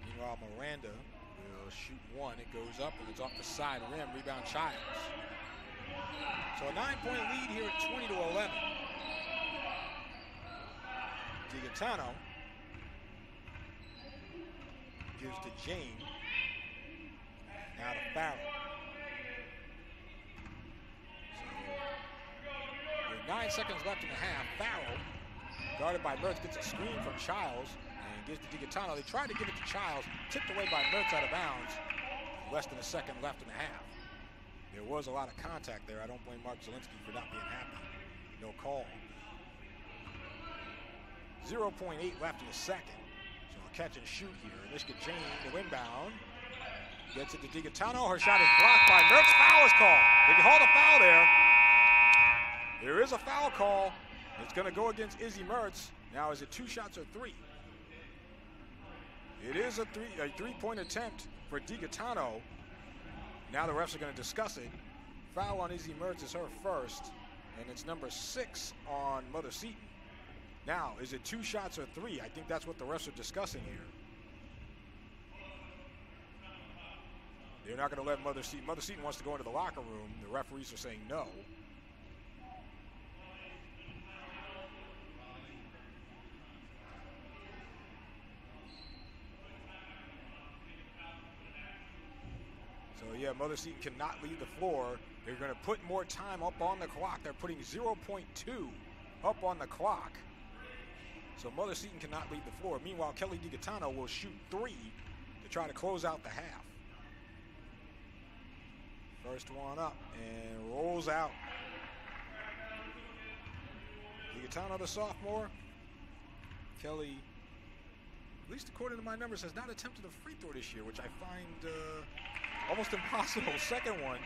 Meanwhile, Miranda will shoot one. It goes up and it's off the side rim. Rebound Childs. So a 9-point lead here at 20-11. DiGaetano gives to Jane. Now to Farrell. So with 9 seconds left in the half, Farrell, guarded by Mertz, gets a screen from Childs and gives to DiGaetano. They tried to give it to Childs, tipped away by Mertz out of bounds. Less than a second left in the half. There was a lot of contact there. I don't blame Mark Zielinski for not being happy. No call. 0.8 left in the second. Catch and shoot here. Anishka Jane, the inbound. Gets it to DiGaetano. Her shot is blocked by Mertz. Foul is called. They can hold a foul there. There is a foul call. It's going to go against Izzy Mertz. Now, is it 2 shots or 3? It is a three-point attempt for DiGaetano. Now the refs are going to discuss it. Foul on Izzy Mertz is her first, and it's number 6 on Mother Seton. Now, is it 2 shots or 3? I think that's what the refs are discussing here. They're not going to let Mother Seton. Mother Seton wants to go into the locker room. The referees are saying no. So, yeah, Mother Seton cannot leave the floor. They're going to put more time up on the clock. They're putting 0.2 up on the clock. So Mother Seton cannot leave the floor. Meanwhile, Kelly DiGaetano will shoot 3 to try to close out the half. First one up and rolls out. DiGaetano, the sophomore. Kelly, at least according to my numbers, has not attempted a free throw this year, which I find almost impossible. Second one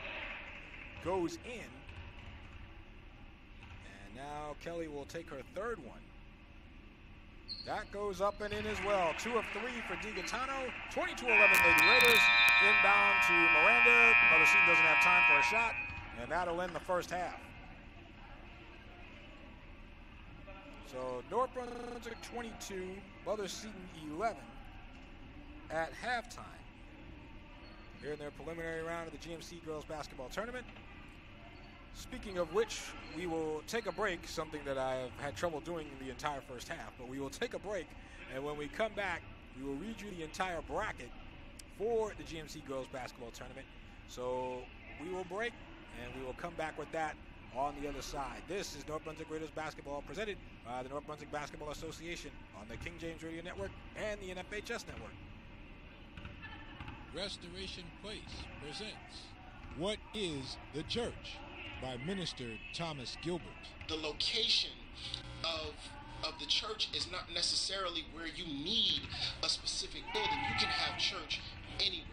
goes in. And now Kelly will take her third one. That goes up and in as well. 2 of 3 for DiGaetano. 22-11 Lady Raiders. Inbound to Miranda. Mother Seton doesn't have time for a shot. And that'll end the first half. So North Brunswick 22, Mother Seton 11 at halftime. here in their preliminary round of the GMC Girls Basketball Tournament. Speaking of which, we will take a break, something that I have had trouble doing in the entire first half, but we will take a break, and when we come back, we will read you the entire bracket for the GMC Girls Basketball Tournament. So we will break, and we will come back with that on the other side. This is North Brunswick Raiders Basketball, presented by the North Brunswick Basketball Association on the King James Radio Network and the NBTHS Network. Restoration Place presents What is the Church? By Minister Thomas Gilbert. The location of the church is not necessarily where you need a specific building. You can have church anywhere.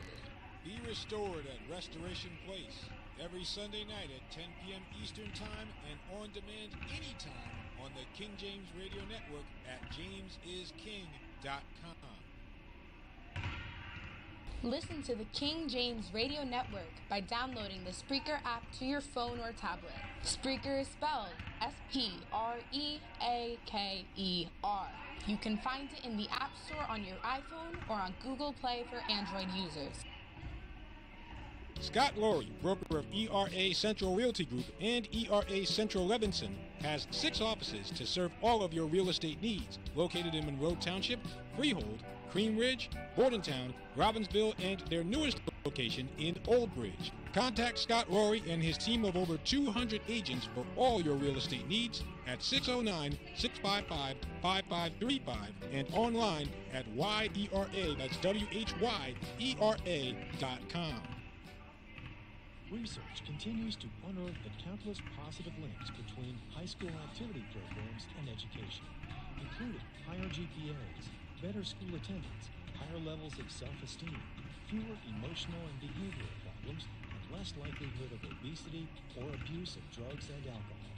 Be restored at Restoration Place every Sunday night at 10 p.m. Eastern Time and on demand anytime on the King James Radio Network at jamesisking.com. Listen to the King James Radio Network by downloading the Spreaker app to your phone or tablet. Spreaker is spelled S-P-R-E-A-K-E-R. You can find it in the App Store on your iPhone or on Google Play for Android users. Scott Laurie, broker of ERA Central Realty Group and ERA Central Levinson, has 6 offices to serve all of your real estate needs, located in Monroe Township, Freehold, Cream Ridge, Bordentown, Robbinsville, and their newest location in Old Bridge. Contact Scott Laurie and his team of over 200 agents for all your real estate needs at 609-655-5535 and online at YERA, that's WHYERA.com. Research continues to unearth the countless positive links between high school activity programs and education, including higher GPAs, better school attendance, higher levels of self-esteem, fewer emotional and behavioral problems, and less likelihood of obesity or abuse of drugs and alcohol.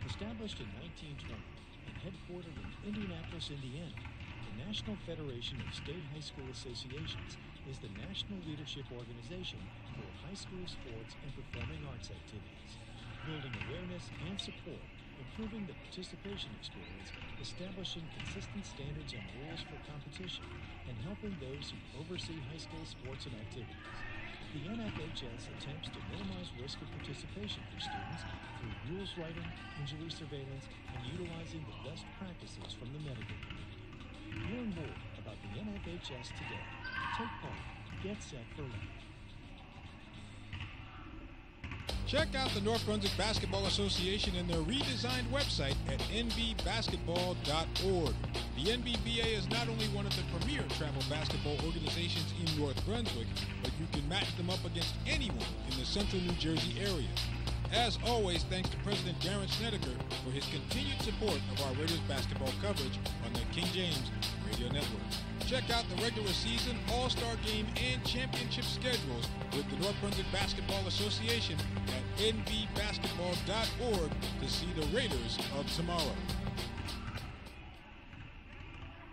Established in 1920 and headquartered in Indianapolis, Indiana, the National Federation of State High School Associations is the national leadership organization for high school sports and performing arts activities, building awareness and support, improving the participation experience, establishing consistent standards and rules for competition, and helping those who oversee high school sports and activities. The NFHS attempts to minimize risk of participation for students through rules writing, injury surveillance, and utilizing the best practices from the medical community. Learn more about the NFHS today. Take part. Get set for life. Check out the North Brunswick Basketball Association and their redesigned website at nbbasketball.org. The NBBA is not only one of the premier travel basketball organizations in North Brunswick, but you can match them up against anyone in the central New Jersey area. As always, thanks to President Darren Snedeker for his continued support of our Raiders basketball coverage on the King James Radio Network. Check out the regular season, All-Star Game, and championship schedules with the North Brunswick Basketball Association at nbbasketball.org to see the Raiders of tomorrow.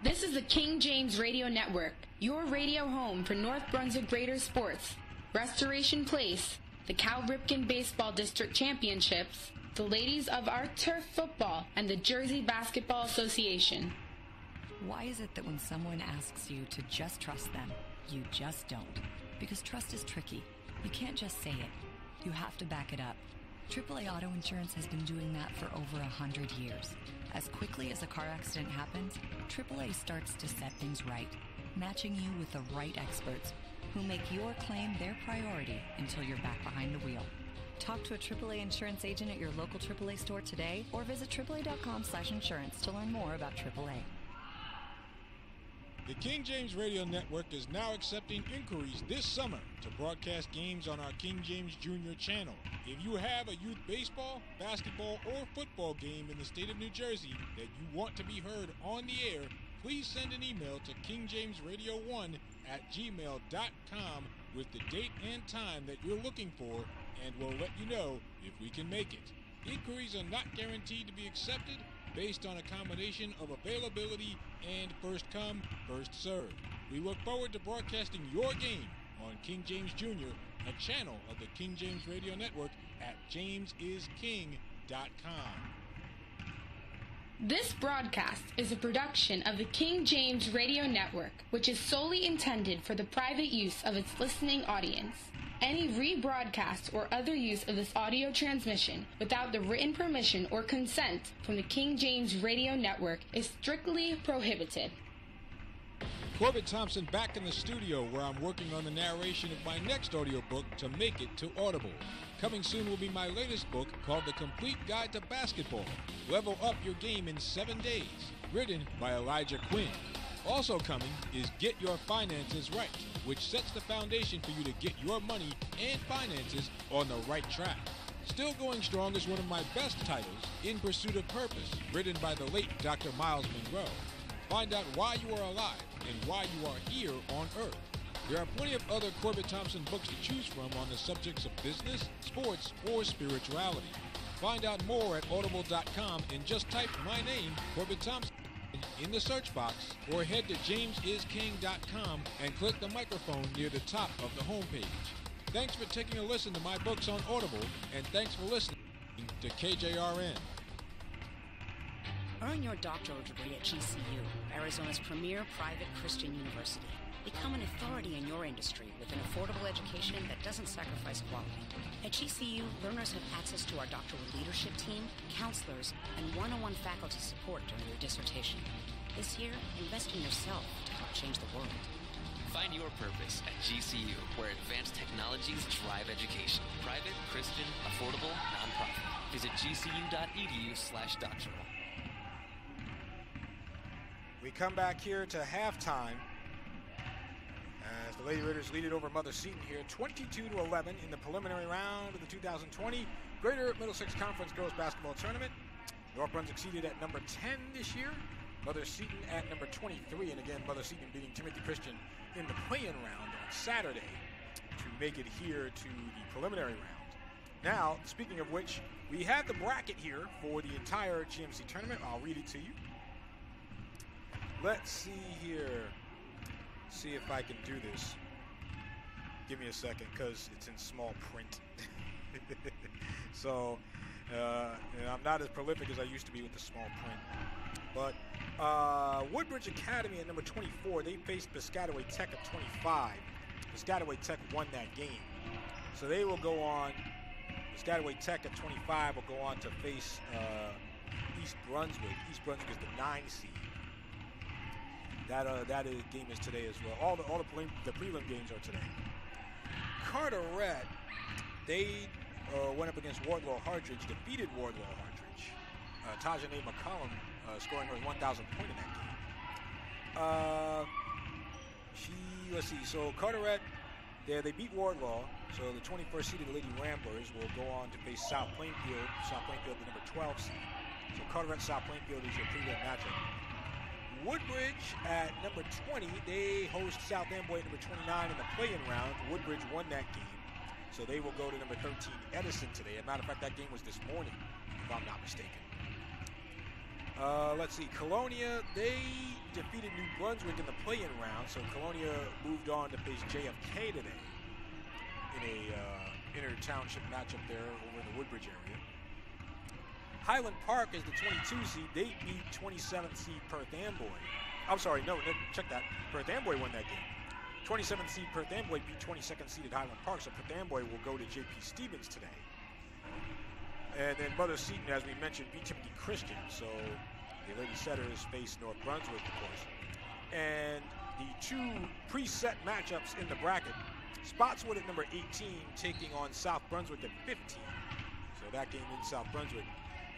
This is the King James Radio Network, your radio home for North Brunswick Raiders sports. Restoration Place, the Cal Ripken Baseball District Championships, the Ladies of Our Turf Football, and the Jersey Basketball Association. Why is it that when someone asks you to just trust them, you just don't? Because trust is tricky. You can't just say it. You have to back it up. AAA Auto Insurance has been doing that for over 100 years. As quickly as a car accident happens, AAA starts to set things right, matching you with the right experts who make your claim their priority until you're back behind the wheel. Talk to a AAA insurance agent at your local AAA store today or visit AAA.com/insurance to learn more about AAA. The King James Radio Network is now accepting inquiries this summer to broadcast games on our King James Jr. channel. If you have a youth baseball, basketball, or football game in the state of New Jersey that you want to be heard on the air, please send an email to kingjames.radio1@gmail.com with the date and time that you're looking for, and we'll let you know if we can make it. Inquiries are not guaranteed to be accepted based on a combination of availability and first come, first served. We look forward to broadcasting your game on King James Jr., a channel of the King James Radio Network at jamesisking.com. This broadcast is a production of the King James Radio Network, which is solely intended for the private use of its listening audience. Any rebroadcast or other use of this audio transmission without the written permission or consent from the King James Radio Network is strictly prohibited. Corbett Thompson back in the studio where I'm working on the narration of my next audiobook to make it to Audible. Coming soon will be my latest book called The Complete Guide to Basketball. Level up your game in 7 days. Written by Elijah Quinn. Also coming is Get Your Finances Right, which sets the foundation for you to get your money and finances on the right track. Still going strong is one of my best titles, In Pursuit of Purpose, written by the late Dr. Miles Monroe. Find out why you are alive and why you are here on Earth. There are plenty of other Corbett Thompson books to choose from on the subjects of business, sports, or spirituality. Find out more at audible.com and just type my name, Corbett Thompson, in the search box, or head to jamesisking.com and click the microphone near the top of the homepage. Thanks for taking a listen to my books on Audible, and thanks for listening to KJRN. Earn your doctoral degree at GCU, Arizona's premier private Christian university. Become an authority in your industry with an affordable education that doesn't sacrifice quality. At GCU, learners have access to our doctoral leadership team, counselors, and one-on-one faculty support during their dissertation. This year, invest in yourself to help change the world. Find your purpose at GCU, where advanced technologies drive education. Private, Christian, affordable, nonprofit. Visit gcu.edu/doctoral. We come back here to halftime as the Lady Raiders lead it over Mother Seton here, 22-11 in the preliminary round of the 2020 Greater Middlesex Conference Girls Basketball Tournament. North Brunswick seated at number 10 this year. Mother Seton at number 23, and again, Mother Seton beating Timothy Christian in the play-in round on Saturday to make it here to the preliminary round. Now, speaking of which, we have the bracket here for the entire GMC tournament. I'll read it to you. Let's see here. See if I can do this. Give me a second, because it's in small print. So, I'm not as prolific as I used to be with the small print. But Woodbridge Academy at number 24, they faced Piscataway Tech at 25. Piscataway Tech won that game. So they will go on, Piscataway Tech at 25 will go on to face East Brunswick. East Brunswick is the 9 seed. That game is today as well. All the prelim games are today. Carteret, they went up against Wardlaw Hartridge, defeated Wardlaw Hartridge. Tajane McCollum scoring over 1,000 points in that game. Let's see. So Carteret, they beat Wardlaw. So the 21st seeded Lady Ramblers will go on to face South Plainfield. South Plainfield, the number 12 seed. So Carteret, South Plainfield is your prelim matchup. Woodbridge at number 20, they host South Amboy at number 29 in the play-in round. Woodbridge won that game, so they will go to number 13 Edison today. As a matter of fact, that game was this morning, if I'm not mistaken. Let's see, Colonia, they defeated New Brunswick in the play-in round, so Colonia moved on to face JFK today in a inter-township matchup there over in the Woodbridge area. Highland Park is the 22 seed. They beat 27th seed Perth Amboy. I'm sorry, no, check that. Perth Amboy won that game. 27th seed Perth Amboy beat 22nd seeded Highland Park, so Perth Amboy will go to J.P. Stevens today. And then Mother Seton, as we mentioned, beat Timothy Christian, so the Lady Setters face North Brunswick, of course. And the two preset matchups in the bracket, Spotswood at number 18 taking on South Brunswick at 15. So that game in South Brunswick.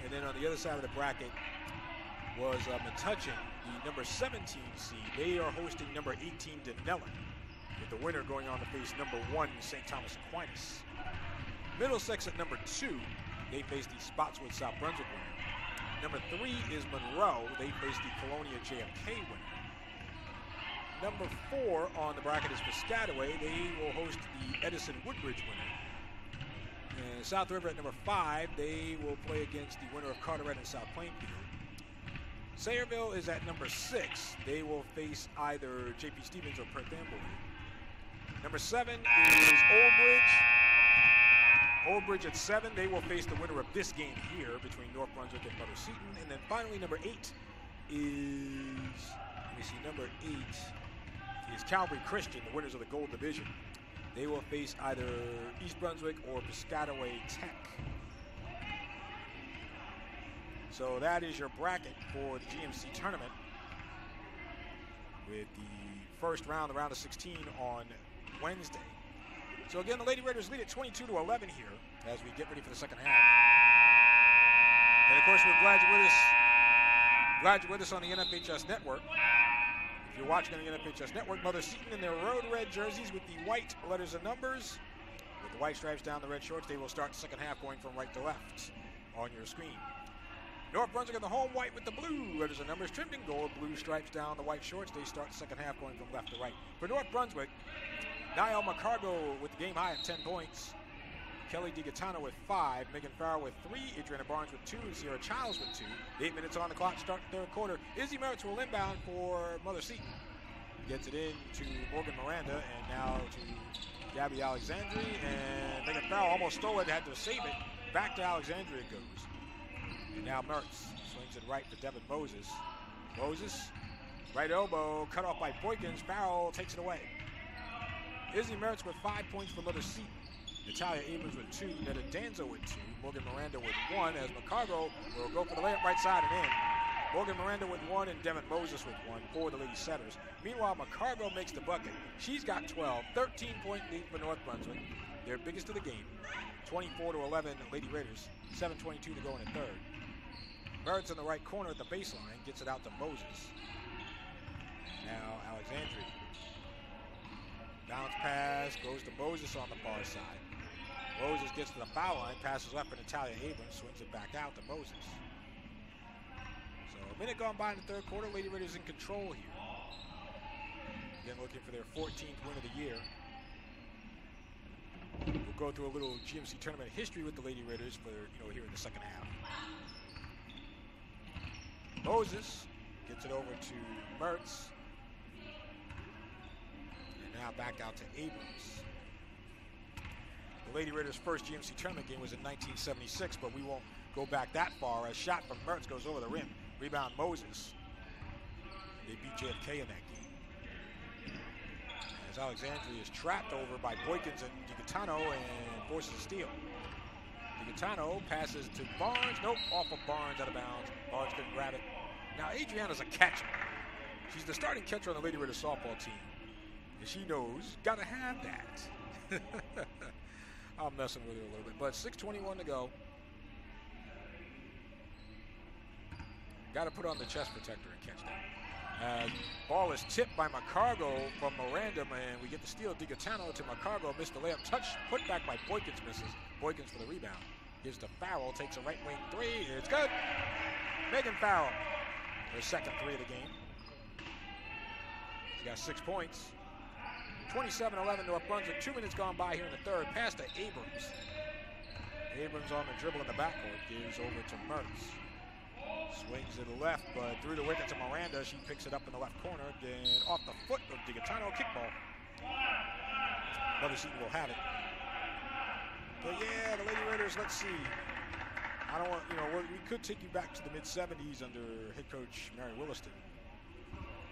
And then on the other side of the bracket was Metuchen, the number 17 seed. They are hosting number 18 Denellen, with the winner going on to face number 1 St. Thomas Aquinas. Middlesex at number 2, they face the Spotswood South Brunswick winner. Number 3 is Monroe. They face the Colonia JFK winner. Number 4 on the bracket is Piscataway. They will host the Edison Woodbridge winner. South River at number 5, they will play against the winner of Carteret and South Plainfield. Sayreville is at number 6. They will face either J.P. Stevens or Perth Amboy. Number 7 is Old Bridge. Old Bridge at 7. They will face the winner of this game here between North Brunswick and Mother Seton. And then finally, number 8 is, let me see, number 8 is Calvary Christian, the winners of the Gold Division. They will face either East Brunswick or Piscataway Tech. So that is your bracket for the GMC tournament, with the first round, the round of 16, on Wednesday. So again, the Lady Raiders lead at 22-11 here as we get ready for the second half. And of course, we're glad you're with us on the NBTHS network. If you're watching on the NBTHS network, Mother Seton in their road red jerseys with the white letters and numbers, with the white stripes down the red shorts. They will start the second half going from right to left on your screen. North Brunswick in the home white with the blue letters and numbers trimmed in gold, blue stripes down the white shorts. They start the second half going from left to right. For North Brunswick, Niall McCargo with the game high at 10 points. Kelly DiGaetano with 5, Megan Farrell with 3, Adriana Barnes with 2, and Sierra Childs with 2. 8 minutes on the clock, start the third quarter. Izzy Mertz will inbound for Mother Seton. Gets it in to Morgan Miranda, and now to Gabby Alexandri. And Megan Farrell almost stole it, had to save it. Back to Alexandria it goes. And now Mertz swings it right for Devin Moses. Moses, right elbow, cut off by Boykins. Farrell takes it away. Izzy Mertz with 5 points for Mother Seton. Natalia Abrams with 2, Netta Danzo with 2, Morgan Miranda with 1, as McCargo will go for the layup right side and in. Morgan Miranda with 1 and Devin Moses with 1 for the Lady Setters. Meanwhile, McCargo makes the bucket. She's got 12, 13-point lead for North Brunswick. Their biggest of the game. 24-11 Lady Raiders, 7:22 to go in the third. Mertz in the right corner at the baseline, gets it out to Moses. Now Alexandri. Bounce pass, goes to Moses on the far side. Moses gets to the foul line, passes left for Natalia Abrams, swings it back out to Moses. So a minute gone by in the third quarter, Lady Raiders in control here. Again, looking for their 14th win of the year. We'll go through a little GMC tournament history with the Lady Raiders for, here in the second half. Moses gets it over to Mertz. And now back out to Abrams. The Lady Raiders' first GMC tournament game was in 1976, but we won't go back that far. A shot from Mertz goes over the rim. Rebound Moses. They beat JFK in that game. As Alexandria is trapped over by Boykins and DiGaetano and forces a steal. DiGaetano passes to Barnes. Nope, off of Barnes, out of bounds. Barnes couldn't grab it. Now Adriana's a catcher. She's the starting catcher on the Lady Raiders softball team. And she knows, gotta have that. I'm messing with her a little bit, but 6:21 to go. Gotta put on the chest protector and catch that. Ball is tipped by McCargo from Miranda, and we get the steal. DiGaetano to McCargo, missed the layup. Touch, put back by Boykins, misses. Boykins for the rebound. Gives to Farrell, takes a right wing three. It's good. Megan Farrell, her second 3 of the game. She's got 6 points. 27-11 North Brunswick. 2 minutes gone by here in the third. Pass to Abrams. Abrams on the dribble in the backcourt. Gives over to Mertz. Swings to the left, but through the wicket to Miranda. She picks it up in the left corner. Then off the foot of DiGaetano. Kickball. Mother Seton will have it. But yeah, the Lady Raiders, let's see. I don't want, we could take you back to the mid-70s under head coach Mary Williston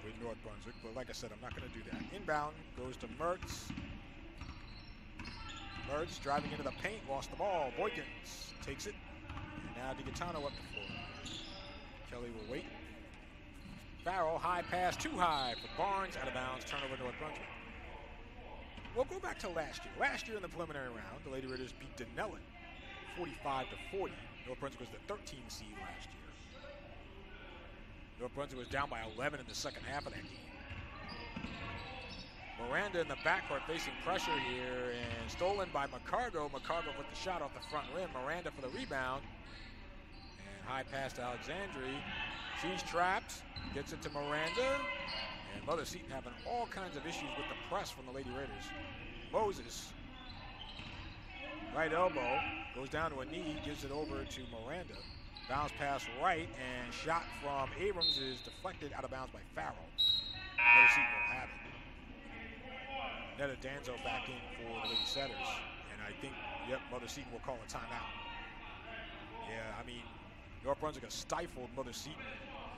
with North Brunswick, but like I said, I'm not going to do that. Inbound goes to Mertz. Mertz driving into the paint, lost the ball. Boykins takes it. And now DiGaetano up the floor. Kelly will wait. Farrell, high pass, too high for Barnes, out of bounds, turnover North Brunswick. We'll go back to last year. Last year in the preliminary round, the Lady Raiders beat Denellen 45-40. North Brunswick was the 13th seed last year. North Brunswick was down by 11 in the second half of that game. Miranda in the backcourt facing pressure here, and stolen by McCargo. McCargo with the shot off the front rim. Miranda for the rebound. And high pass to Alexandri. She's trapped. Gets it to Miranda. And Mother Seton having all kinds of issues with the press from the Lady Raiders. Moses. Right elbow. Goes down to a knee. Gives it over to Miranda. Bounce pass right. And shot from Abrams is deflected out of bounds by Farrell. Mother Seton will have it. Netta Danzo back in for the Lady Setters. And I think Yep, Mother Seton will call a timeout. Yeah, I mean, North Brunswick has stifled Mother Seton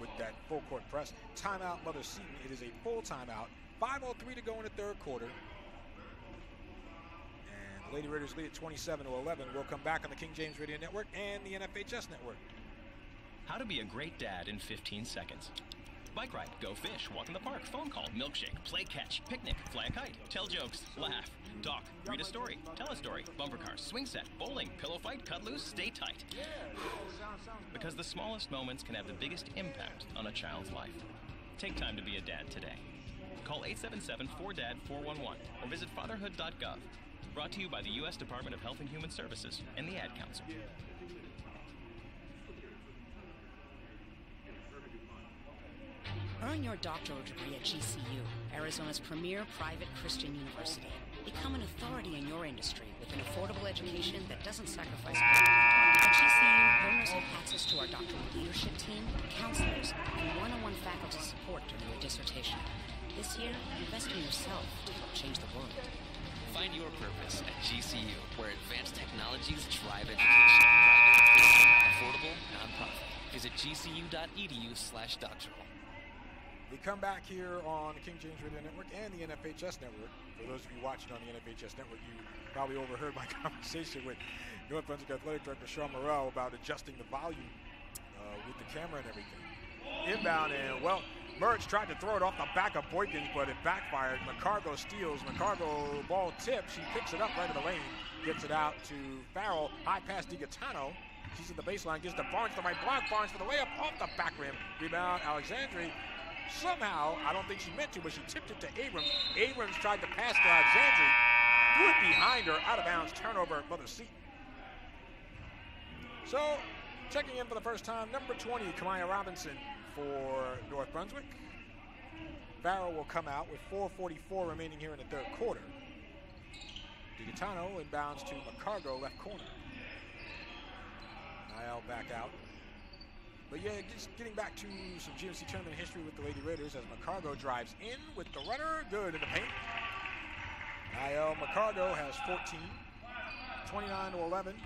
with that full court press. Timeout, Mother Seton. It is a full timeout. 5:03 to go in the third quarter. And the Lady Raiders lead at 27-11. We'll come back on the King James Radio Network and the NFHS Network. How to be a great dad in 15 seconds. Bike ride, go fish, walk in the park, phone call, milkshake, play catch, picnic, fly a kite, tell jokes, laugh, talk, read a story, tell a story, bumper cars, swing set, bowling, pillow fight, cut loose, stay tight. Because the smallest moments can have the biggest impact on a child's life. Take time to be a dad today. Call 877-4DAD-411 or visit fatherhood.gov. Brought to you by the U.S. Department of Health and Human Services and the Ad Council. Earn your doctoral degree at GCU, Arizona's premier private Christian university. Become an authority in your industry with an affordable education that doesn't sacrifice quality. At GCU, learners have access to our doctoral leadership team, counselors, and one-on-one faculty support during their dissertation. This year, invest in yourself to help change the world. Find your purpose at GCU, where advanced technologies drive education. Private, Christian, affordable, nonprofit. Visit gcu.edu/doctoral. We come back here on the King James Radio Network and the NFHS Network. For those of you watching on the NFHS Network, you probably overheard my conversation with North Brunswick Athletic Director Sean Morrell about adjusting the volume with the camera and everything. Inbound, and well, Mertz tried to throw it off the back of Boykins, but it backfired. McCargo steals. McCargo ball tips. She picks it up right in the lane, gets it out to Farrell. High pass DiGaetano. She's at the baseline, gives to Barnes, the right block. Barnes for the layup off the back rim. Rebound, Alexandri. Somehow, I don't think she meant to, but she tipped it to Abrams. Abrams tried to pass to Alexandri. Threw it behind her, out of bounds, turnover at Mother Seton. So, checking in for the first time, number 20, Kamaya Robinson for North Brunswick. Farrell will come out with 4:44 remaining here in the third quarter. DiGaetano inbounds to McCargo, left corner. Niall back out. But yeah, just getting back to some GMC tournament history with the Lady Raiders as McCargo drives in with the runner. Good in the paint. Niall McCargo has 14. 29-11.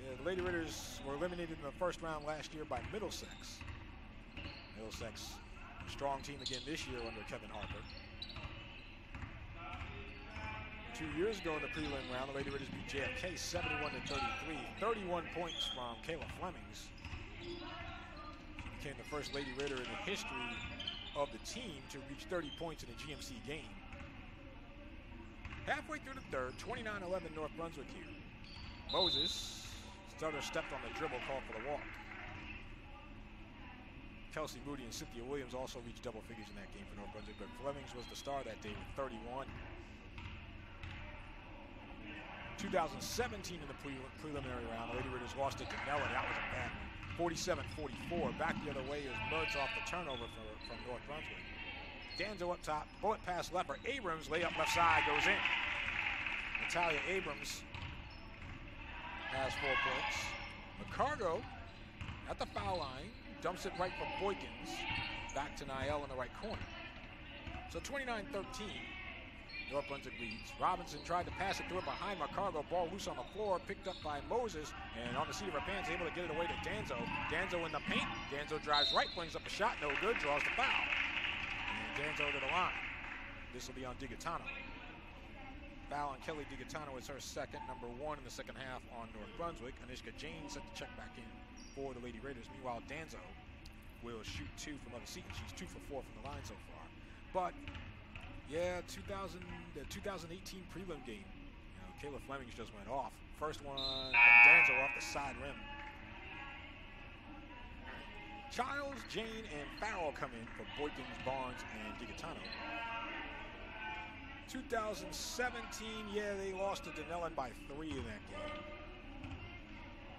Yeah, the Lady Raiders were eliminated in the first round last year by Middlesex. Middlesex, a strong team again this year under Kevin Harper. 2 years ago in the prelim round, the Lady Raiders beat JFK 71-33. 31 points from Kayla Flemings. She became the first Lady Raider in the history of the team to reach 30 points in a GMC game. Halfway through the third, 29-11 North Brunswick here. Moses, stutter stepped on the dribble, called for the walk. Kelsey Moody and Cynthia Williams also reached double figures in that game for North Brunswick, but Flemings was the star that day with 31. 2017 in the preliminary round, the Lady Raiders lost it to Nella. That was a bad one. 47-44. Back the other way is Mertz off the turnover from North Brunswick. Danzo up top, bullet pass left for Abrams, layup left side goes in. Natalia Abrams has 4 points. McCargo at the foul line, dumps it right for Boykins, back to Niall in the right corner. So 29-13. North Brunswick leads. Robinson tried to pass it to it behind McCargo. Ball loose on the floor, picked up by Moses, and on the seat of her pants, able to get it away to Danzo. Danzo in the paint. Danzo drives right, brings up a shot, no good, draws the foul. And Danzo to the line. This will be on DiGaetano. Foul on Kelly DiGaetano is her second, number 1 in the second half on North Brunswick. Anishka Jane set the check back in for the Lady Raiders. Meanwhile, Danzo will shoot 2 from Mother Seton. She's 2 for 4 from the line so far. But yeah, the 2018 prelim game, Kayla Flemings just went off. First one from Danzo off the side rim. Childs, Jane, and Farrell come in for Boykins, Barnes, and DiGaetano. 2017, yeah, they lost to Denellen by 3 in that game.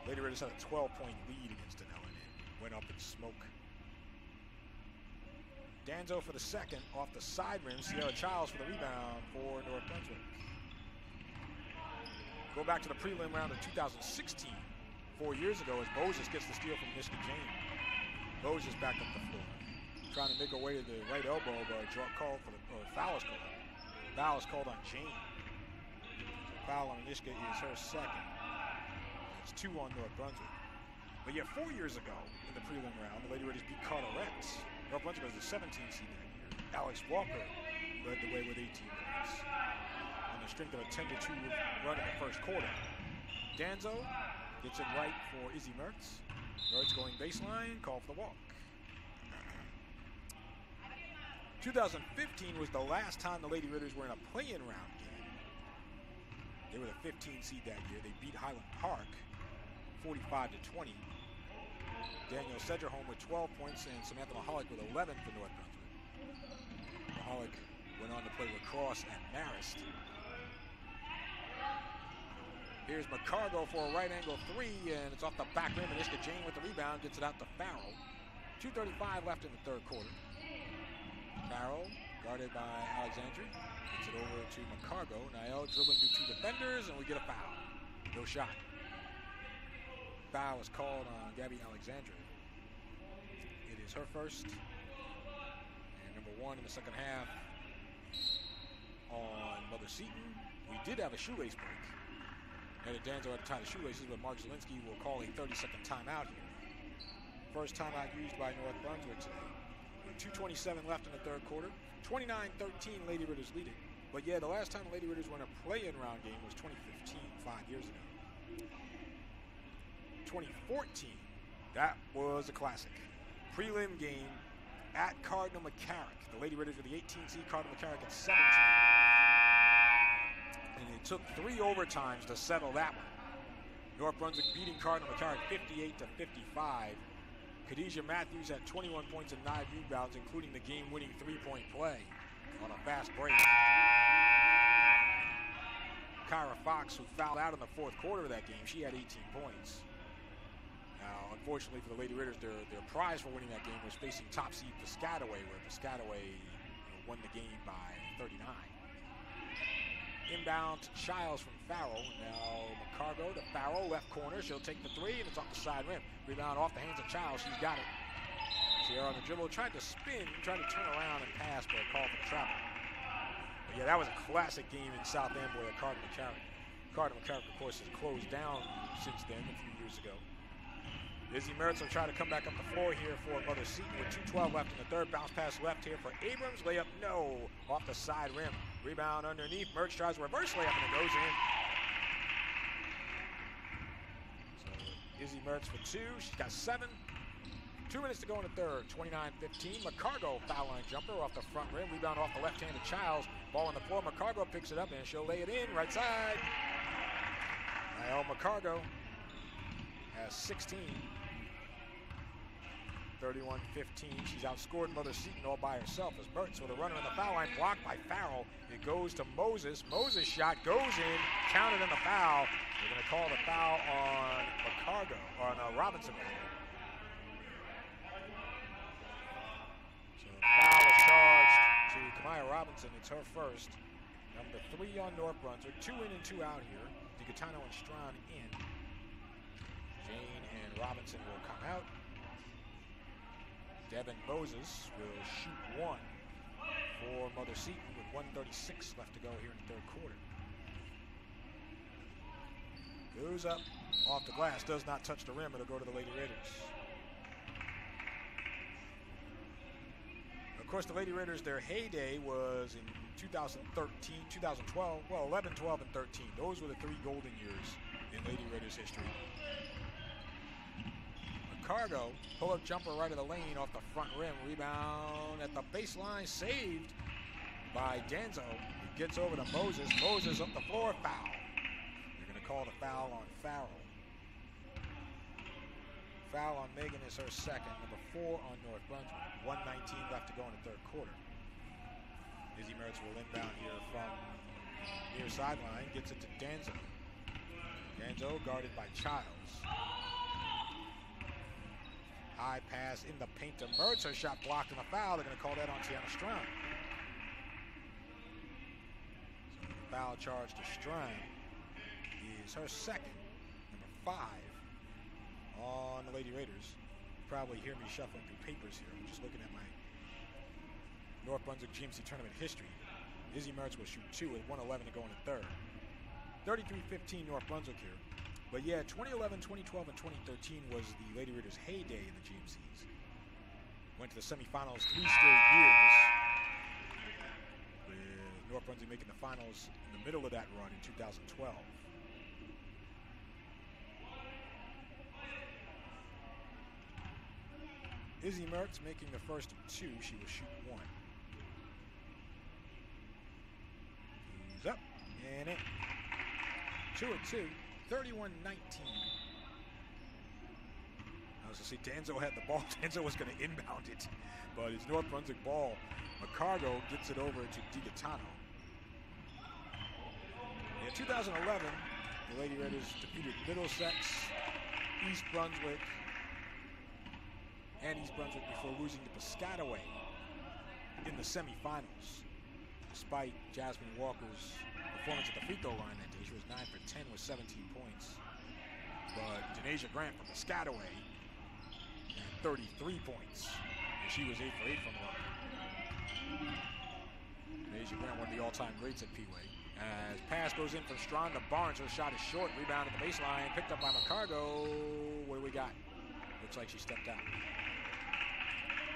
Lady Raiders had a 12-point lead against Denellen and went up in smoke. Danzo for the second, off the side rim. Sierra Childs for the rebound for North Brunswick. Go back to the prelim round of 2016, 4 years ago, as Moses gets the steal from Anishka Jane. Moses back up the floor, trying to make her way to the right elbow, but foul is called. Foul is called on Jane. Foul on Nishka is her second. It's 2 on North Brunswick. But yet 4 years ago in the prelim round, the Lady Raiders beat Carteret's. North Brunswick was the 17th seed that year. Alex Walker led the way with 18 points on the strength of a 10-2 run in the first quarter. Danzo gets it right for Izzy Mertz. Mertz going baseline, call for the walk. 2015 was the last time the Lady Raiders were in a play-in round game. They were the 15 seed that year. They beat Highland Park 45-20. Daniel Sedgerholm with 12 points and Samantha Mahalik with 11 for North Brunswick. Mahalik went on to play lacrosse at Marist. Here's McCargo for a right angle 3, and it's off the back rim. Anishka Jane with the rebound, gets it out to Farrell. 2:35 left in the third quarter. Farrell, guarded by Alexandri, gets it over to McCargo. Niall dribbling through 2 defenders, and we get a foul. No shot. Foul is called on Gabby Alexandri. It is her first, and number 1 in the second half on Mother Seton. We did have a shoelace break. And Danzo had to tie the shoelaces, but Mark Zielinski will call a 30-second timeout here. First timeout used by North Brunswick today. 2:27 left in the third quarter. 29-13, Lady Raiders leading. But yeah, the last time the Lady Raiders won a play-in round game was 2015, 5 years ago. 2014, that was a classic. Prelim game at Cardinal McCarrick. The Lady Raiders were the 18th seed, Cardinal McCarrick at 17. And it took 3 overtimes to settle that one. North Brunswick beating Cardinal McCarrick 58-55. Khadijah Matthews had 21 points and 9 rebounds, including the game-winning 3-point play on a fast break. Kyra Fox, who fouled out in the fourth quarter of that game, she had 18 points. Now, unfortunately for the Lady Raiders, their prize for winning that game was facing top seed Piscataway, where Piscataway won the game by 39. Inbound to Childs from Farrell. Now McCargo to Farrell, left corner. She'll take the 3, and it's off the side rim. Rebound off the hands of Childs. She's got it. Sierra on the dribble, tried to spin, tried to turn around and pass, but a call for travel. But yeah, that was a classic game in South Amboy at Cardinal McCarrick. Cardinal McCarrick, of course, has closed down since then, a few years ago. Izzy Mertz will try to come back up the floor here for Mother Seton with 2:12 left in the third. Bounce pass left here for Abrams. Layup, no. Off the side rim. Rebound underneath. Mertz tries a reverse layup, and it goes in. So Izzy Mertz for 2. She's got 7. 2 minutes to go in the third. 29-15. McCargo foul line jumper off the front rim. Rebound off the left hand of Childs. Ball on the floor. McCargo picks it up, and she'll lay it in. Right side. Niall McCargo has 16. 31-15. She's outscored Mother Seton all by herself as Mertz with a runner in the foul line, blocked by Farrell. It goes to Moses. Moses' shot goes in, counted in the foul. They're going to call the foul on McCargo, or on Robinson. So the foul is charged to Kamaya Robinson. It's her first. Number 3 on North Brunswick. 2 in and 2 out here. DiGaetano and Strawn in. Jane and Robinson will come out. Devin Moses will shoot 1 for Mother Seton with 1:36 left to go here in the third quarter. Goes up off the glass, does not touch the rim. It'll go to the Lady Raiders. Of course, the Lady Raiders, their heyday was in 2013, 2012, well, 11, 12, and 13. Those were the 3 golden years in Lady Raiders history. Cargo, pull-up jumper right of the lane off the front rim. Rebound at the baseline, saved by Danzo. It gets over to Moses. Moses up the floor, foul. They're going to call the foul on Farrell. Foul on Megan is her second. Number 4 on North Brunswick. 1:19 left to go in the third quarter. Izzy Mertz will inbound here from near sideline. Gets it to Danzo. Danzo guarded by Childs. High pass in the paint to Mertz. Her shot blocked in the foul. They're going to call that on Tiana Strawn. So the foul charge to Strawn is her second. Number 5 on the Lady Raiders. You probably hear me shuffling through papers here. I'm just looking at my North Brunswick GMC tournament history. Izzy Mertz will shoot 2 with 1:11 to go in the third. 33-15 North Brunswick here. But yeah, 2011, 2012, and 2013 was the Lady Raiders' heyday in the GMCs. Went to the semifinals 3 straight years, with North Brunswick making the finals in the middle of that run in 2012. Izzy Mertz making the first of 2. She will shoot 1. He's up and in. 2 of 2, 31-19. I was going to say Danzo had the ball. Danzo was going to inbound it, but it's North Brunswick ball. McCargo gets it over to DiGaetano. In 2011, the Lady Raiders defeated Middlesex, East Brunswick, and East Brunswick before losing to Piscataway in the semifinals. Despite Jasmine Walker's performance at the free throw line that day, she was 9 for 10 with 17 points. But Denasia Grant from Piscataway had 33 points, and she was 8 for 8 from the line. Denasia Grant, one of the all-time greats at Peeway. As pass goes in from Strong to Barnes, her shot is short, rebound at the baseline, picked up by McCargo. What do we got? Looks like she stepped out.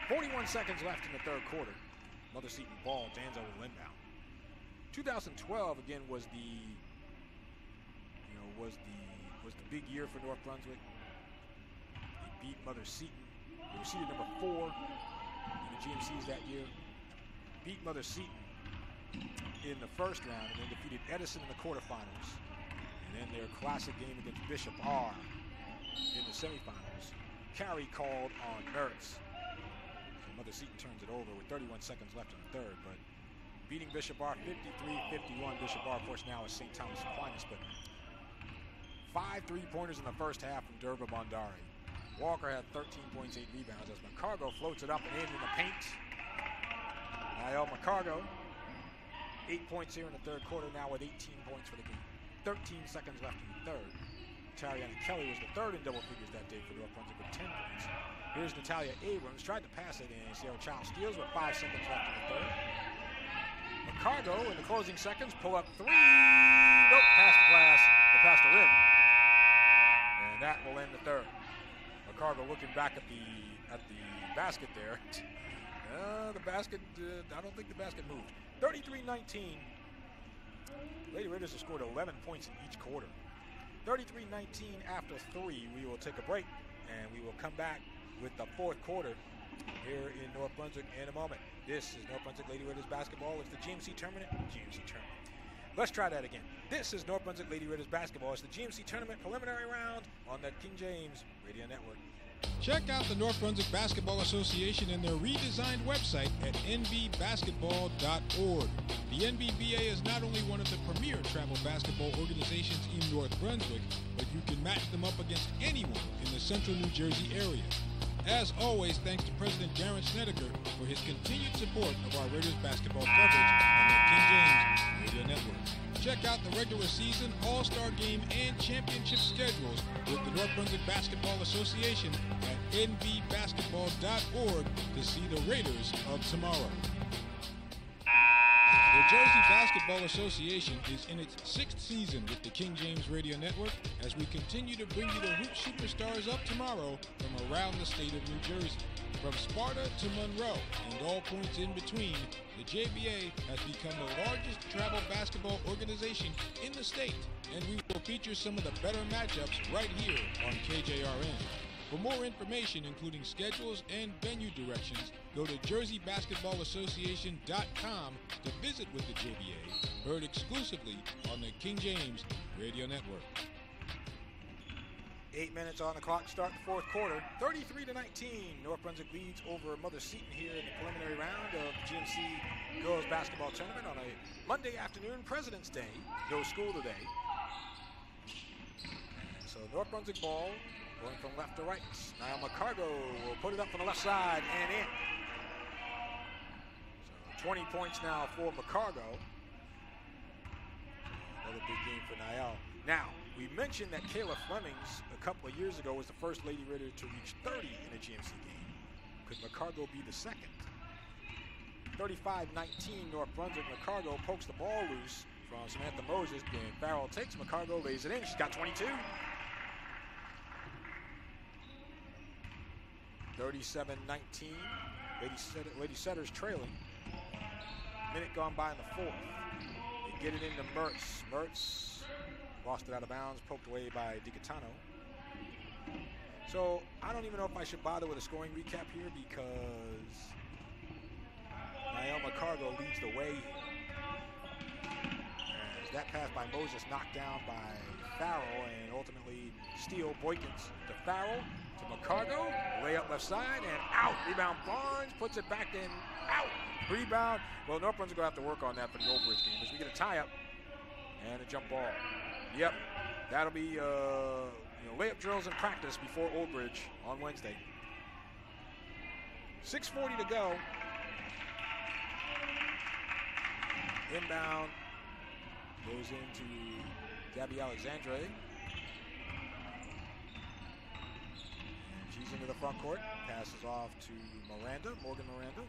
41 seconds left in the third quarter. Mother Seton ball, Danzo will inbound. 2012 again was the big year for North Brunswick. They beat Mother Seton. They were seeded number 4 in the GMCs that year. Beat Mother Seton in the first round and then defeated Edison in the quarterfinals. And then their classic game against Bishop R in the semifinals. Carey called on Mertz. Mother Seton turns it over with 31 seconds left in the third, but beating Bishop R 53-51. Bishop R, of course, now is St. Thomas Aquinas, but 5 3-pointers in the first half from Derva Bondari. Walker had 13 points, 8 rebounds as McCargo floats it up and in the paint. Niall McCargo, 8 points here in the third quarter, now with 18 points for the game. 13 seconds left in the third. Tariana Kelly was the third in double figures that day for North Brunswick with 10 points. Here's Natalia Abrams, tried to pass it in. Sierra Child steals with 5 seconds left in the third. McCargo in the closing seconds, pull up 3. Nope, past the glass, or past the rim. And that will end the third. McCargo looking back at the basket there. The basket, I don't think the basket moved. 33-19. Lady Raiders have scored 11 points in each quarter. 33-19 after 3. We will take a break, and we will come back with the fourth quarter here in North Brunswick in a moment. This is North Brunswick Lady Raiders basketball. It's the GMC Tournament. Let's try that again. This is North Brunswick Lady Raiders basketball. It's the GMC Tournament preliminary round on the King James Radio Network. Check out the North Brunswick Basketball Association and their redesigned website at nbbasketball.org. The NBBA is not only one of the premier travel basketball organizations in North Brunswick, but you can match them up against anyone in the central New Jersey area. As always, thanks to President Darren Snedeker for his continued support of our Raiders basketball coverage on the King James Radio Network. Check out the regular season, all-star game, and championship schedules with the North Brunswick Basketball Association at nbbasketball.org to see the Raiders of tomorrow. The Jersey Basketball Association is in its 6th season with the King James Radio Network as we continue to bring you the hoop superstars of tomorrow from around the state of New Jersey. From Sparta to Monroe and all points in between, the JBA has become the largest travel basketball organization in the state, and we will feature some of the better matchups right here on KJRN. For more information, including schedules and venue directions, go to jerseybasketballassociation.com to visit with the JBA, heard exclusively on the King James Radio Network. 8 minutes on the clock to start the fourth quarter. 33-19. North Brunswick leads over Mother Seton here in the preliminary round of the GMC Girls Basketball Tournament on a Monday afternoon, President's Day. No school today. So North Brunswick ball going from left to right. Now McCargo will put it up from the left side and in. So 20 points now for McCargo. Another big game for Niall. Now, we mentioned that Kayla Flemings a couple of years ago was the first Lady Raider to reach 30 in a GMC game. Could McCargo be the second? 35-19 North Brunswick. McCargo pokes the ball loose from on Samantha Moses. And Farrell takes. McCargo lays it in. She's got 22. 37-19. Lady Setters trailing. Minute gone by in the fourth. They get it into Mertz. Mertz lost it out of bounds, poked away by DiGaetano. So I don't even know if I should bother with a scoring recap here because Nael McCargo leads the way here. As that pass by Moses knocked down by Farrell and ultimately steal. Boykins to Farrell to McCargo. Layup left side and out. Rebound Barnes puts it back in. Out. Rebound. Well, North Brunswick will have to work on that for the Old Bridge game as we get a tie-up and a jump ball. Yep, that'll be layup drills in practice before Old Bridge on Wednesday. 6:40 to go. Inbound goes into Gabby Alexandre. And she's into the front court. Passes off to Morgan Miranda.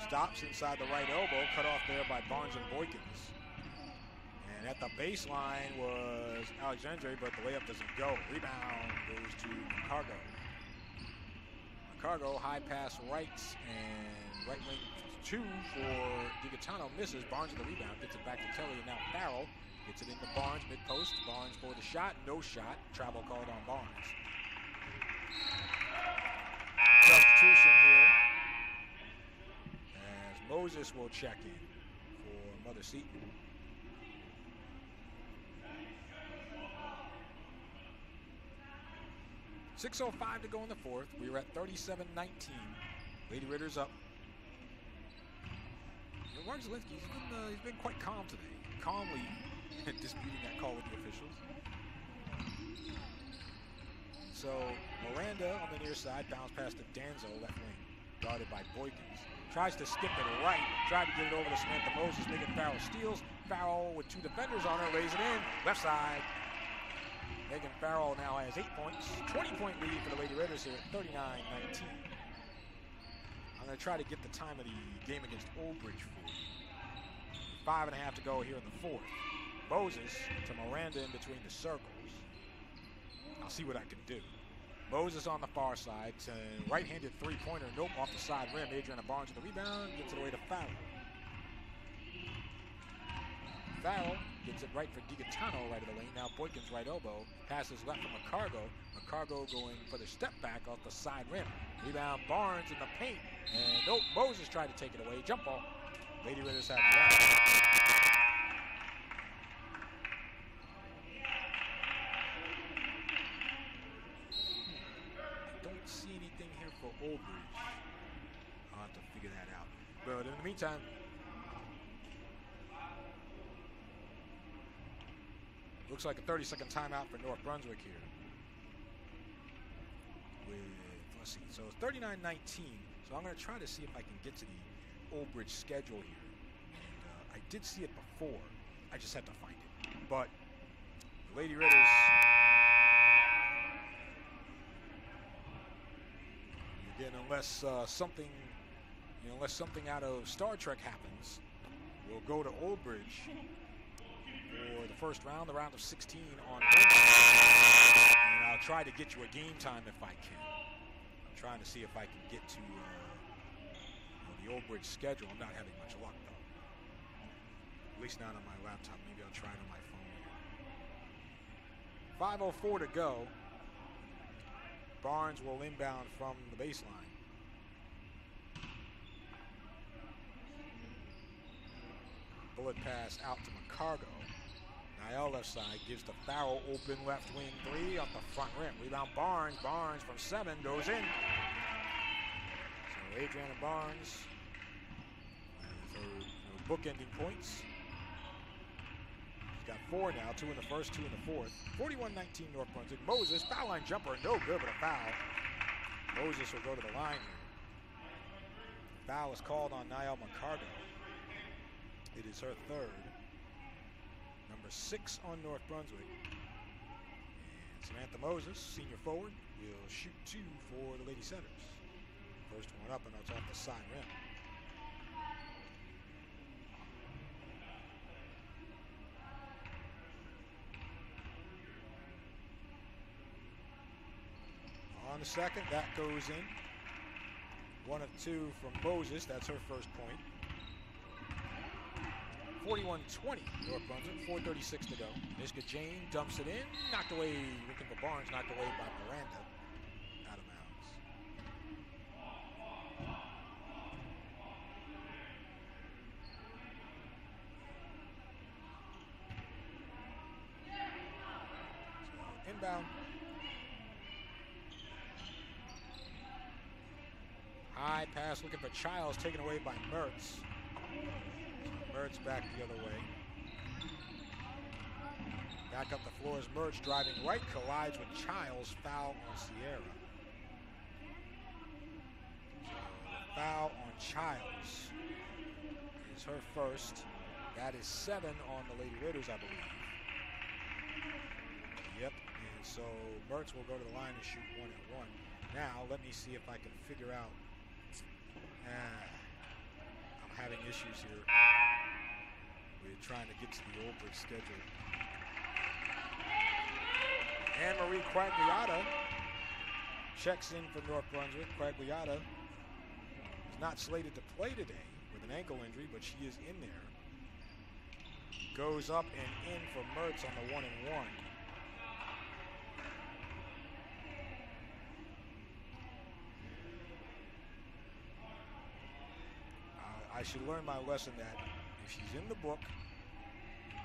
Stops inside the right elbow, cut off there by Barnes and Boykins. And at the baseline was Alexandre, but the layup doesn't go. Rebound goes to McCargo. McCargo, high pass right, and right wing 2 for DiGaetano misses. Barnes with the rebound, gets it back to Kelly, and now Farrell gets it into Barnes, mid-post. Barnes for the shot, no shot. Travel called on Barnes. Substitution here. As Moses will check in for Mother Seton. .6:05 to go in the fourth. We were at 37-19. Lady Ritter's up. Mark Zielinski, he's been quite calm today. Calmly disputing that call with the officials. So Miranda on the near side, bounce pass to Danzo, left wing, guarded by Boykins. Tries to skip it right, tried to get it over to Samantha Moses, Megan Farrell steals. Farrell with 2 defenders on her, lays it in, left side. Megan Farrell now has 8 points, 20-point lead for the Lady Raiders here at 39-19. I'm going to try to get the time of the game against Old Bridge for you. 5.5 to go here in the fourth. Moses to Miranda in between the circles. I'll see what I can do. Moses on the far side, right-handed three-pointer, nope, off the side rim. Adriana Barnes with the rebound, gets it away to Farrell. Farrell gets it right for DiGaetano, right of the lane. Now Boykins right elbow, passes left for McCargo. McCargo going for the step back off the side rim. Rebound Barnes in the paint, and nope, Moses tried to take it away. Jump ball. Lady Raiders have the don't see anything here for Old Bridge. I'll have to figure that out. But in the meantime, looks like a 30-second timeout for North Brunswick here. Let's see, so it's 39-19. So I'm going to try to see if I can get to the Old Bridge schedule here. And I did see it before. I just had to find it. But the Lady Raiders, again, unless something out of Star Trek happens, we'll go to Old Bridge for the first round, the round of 16 on Wednesday. And I'll try to get you a game time if I can. I'm trying to see if I can get to the Old Bridge schedule. I'm not having much luck, though. At least not on my laptop. Maybe I'll try it on my phone here. 5:04 to go. Barnes will inbound from the baseline. Bullet pass out to McCargo. Nael left side gives to Farrell, open left wing 3 off the front rim. Rebound Barnes. Barnes from 7 goes in. So Adriana Barnes has her bookending points. She's got 4 now, 2 in the first, 2 in the fourth. 41-19 North Brunswick. Moses, foul line jumper, no good, but a foul. Moses will go to the line here. Foul is called on Nael McCargo. It is her third. Number 6 on North Brunswick. And Samantha Moses, senior forward, will shoot 2 for the Lady Setters. First one up, and it's off the side rim. On the second, that goes in. 1 of 2 from Moses. That's her first point. 41-20, North Brunswick. 4:36 to go. Nishka Jane dumps it in. Knocked away, looking for Barnes, knocked away by Miranda. Out of bounds. So, inbound. High pass looking for Childs, taken away by Mertz. Mertz back the other way. Back up the floor as Mertz driving right, collides with Childs, foul on Sierra. So the foul on Childs is her first. That is 7 on the Lady Raiders, I believe. Yep, and so Mertz will go to the line and shoot 1 and 1. Now, let me see if I can figure out. I'm having issues here. We're trying to get to the Old Brick schedule. Anne-Marie Quagliata checks in for North Brunswick. Quagliata is not slated to play today with an ankle injury, but she is in there. Goes up and in for Mertz on the 1 and 1. I should learn my lesson that if she's in the book,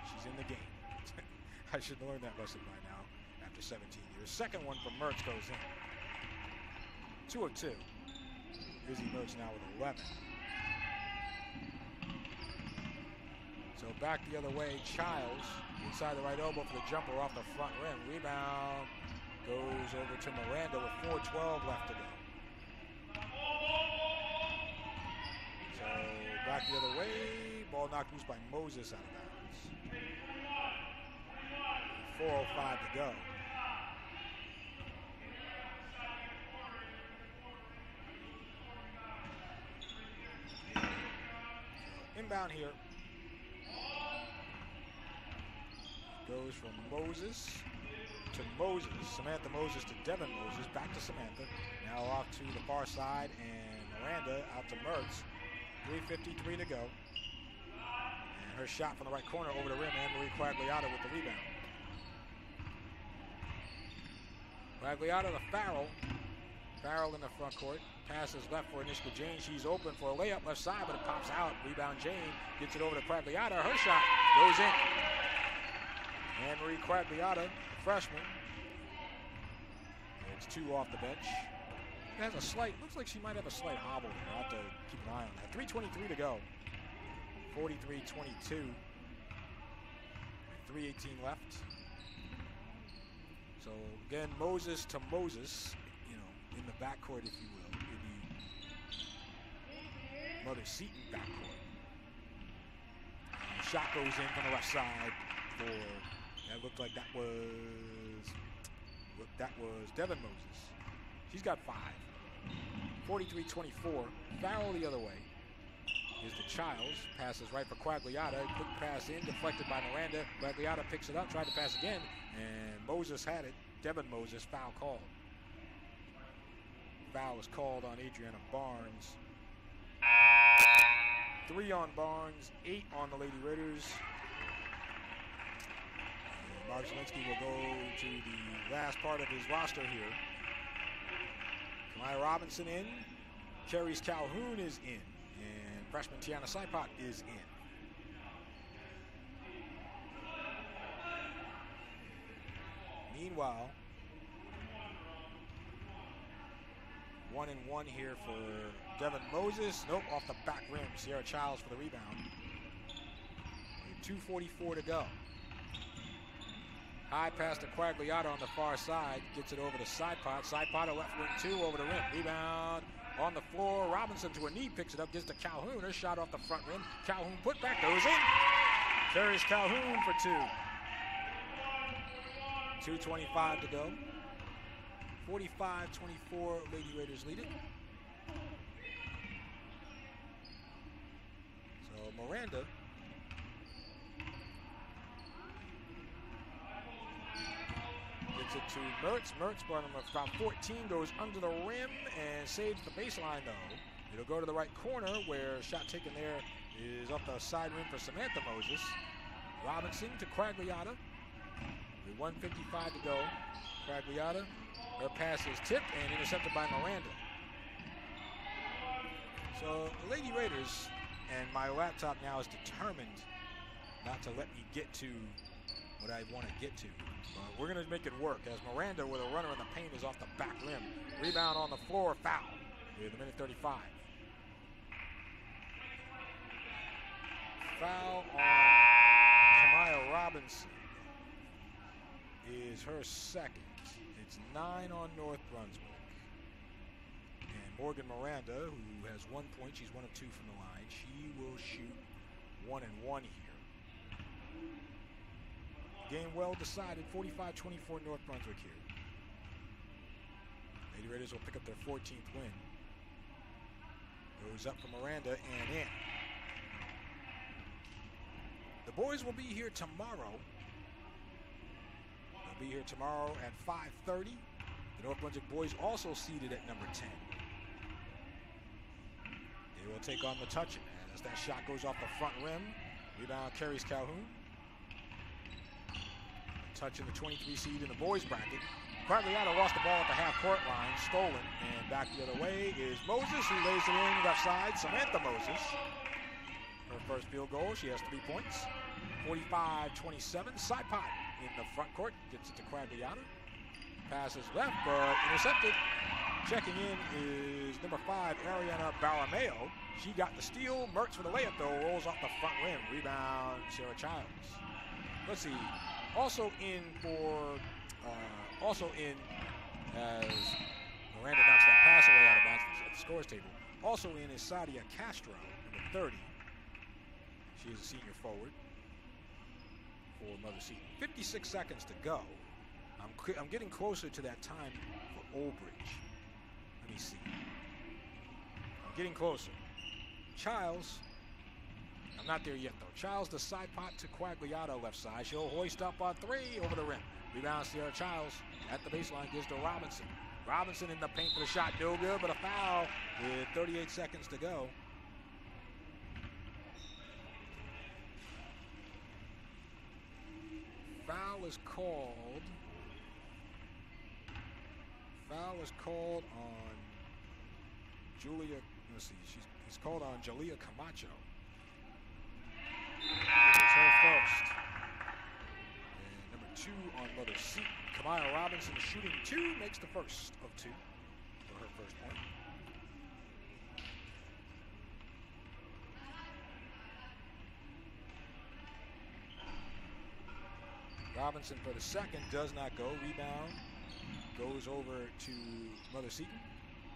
she's in the game. I should learn that lesson by now after 17 years. Second one from Mertz goes in. 2 of 2. Izzy Mertz now with 11. So back the other way, Childs inside the right elbow for the jumper off the front rim. Rebound goes over to Miranda with 4:12 left to go. So back the other way, ball knocked loose by Moses out of bounds. 4:05 to go. Inbound here. Goes from Moses to Moses. Samantha Moses to Devin Moses. Back to Samantha. Now off to the far side, and Miranda out to Mertz. 3:53 to go. And her shot from the right corner over the rim. Anne-Marie Quagliata with the rebound. Quagliata to Farrell. Farrell in the front court. Passes left for Anishka Jane. She's open for a layup left side, but it pops out. Rebound Jane. Gets it over to Quagliata. Her shot goes in. Anne-Marie Quagliata, freshman. It's 2 off the bench. Has a slight, looks like she might have a slight hobble there. I'll have to keep an eye on that. 3:23 to go. 43-22. 3:18 left. So again, Moses to Moses, in the backcourt, if you will, in the Mother Seton backcourt. And shot goes in from the left side for, that looked like that was Devin Moses. She's got 5. 43-24. Farrell the other way is the Childs. Passes right for Quagliata. Quick pass in, deflected by Miranda. Quagliata picks it up, tried to pass again, and Moses had it. Devin Moses, foul called. Foul is called on Adriana Barnes. 3 on Barnes, 8 on the Lady Raiders. And Mark Zielinski will go to the last part of his roster here. Kamaya Robinson in. Carries Calhoun is in. And freshman Tiana Saipot is in. Meanwhile, 1 and 1 here for Devin Moses. Nope, off the back rim. Sierra Childs for the rebound. 2:44 to go. High pass to Quagliata on the far side. Gets it over to Saipot. Saipot a left wing 2 over the rim. Rebound on the floor. Robinson to a knee. Picks it up. Gives to Calhoun. Her shot off the front rim. Calhoun put back. Goes in. Carries Calhoun for 2. 2:25 to go. 45-24, Lady Raiders lead it. So Miranda gets Gets it to Mertz. Mertz, bottom of about 14, goes under the rim and saves the baseline, though. It'll go to the right corner where shot taken there is off the side rim for Samantha Moses. Robinson to Quagliata. With 1:55 to go. Quagliata, her pass is tipped and intercepted by Miranda. So the Lady Raiders, and my laptop now is determined not to let me get to what I want to get to. But we're going to make it work as Miranda with a runner in the paint is off the back rim. Rebound on the floor, foul with a minute 35. Foul on Kamaya Robinson is her second. It's 9 on North Brunswick. And Morgan Miranda, who has 1 point, she's 1 of 2 from the line. She will shoot 1 and 1 here. Game well decided, 45-24 North Brunswick here. Lady Raiders will pick up their 14th win. Goes up for Miranda and in. The boys will be here tomorrow. They'll be here tomorrow at 5:30. The North Brunswick boys also seated at number 10. They will take on the touching as that shot goes off the front rim. Rebound carries Calhoun. Touching the 23 seed in the boys bracket. Quagliata lost the ball at the half-court line, stolen, and back the other way is Moses, who lays it in left side. Samantha Moses, her first field goal. She has 3 points. 45-27. Side pot in the front court. Gets it to Quagliata. Passes left, but intercepted. Checking in is number 5, Ariana Barameo. She got the steal. Mertz for the layup, though. Rolls off the front rim. Rebound, Sarah Childs. Let's see. Also in as Miranda knocks that pass away out of bounds at the scores table. Also in is Sadia Castro, number 30. She is a senior forward for Mother Seton. 56 seconds to go. I'm getting closer to that time for Old Bridge. Let me see. I'm getting closer. Childs. I'm not there yet, though. Childs, the side pot to Quagliata left side. She'll hoist up on 3 over the rim. Rebound, Sierra Childs at the baseline gives to Robinson. Robinson in the paint for the shot. No good, but a foul with 38 seconds to go. Foul is called. Foul is called on Julia. Let's see. He's called on Jalea Camacho. It is her first. And number 2 on Mother Seton. Kamaya Robinson shooting 2, makes the first of 2 for her first point. Robinson for the second does not go. Rebound goes over to Mother Seton.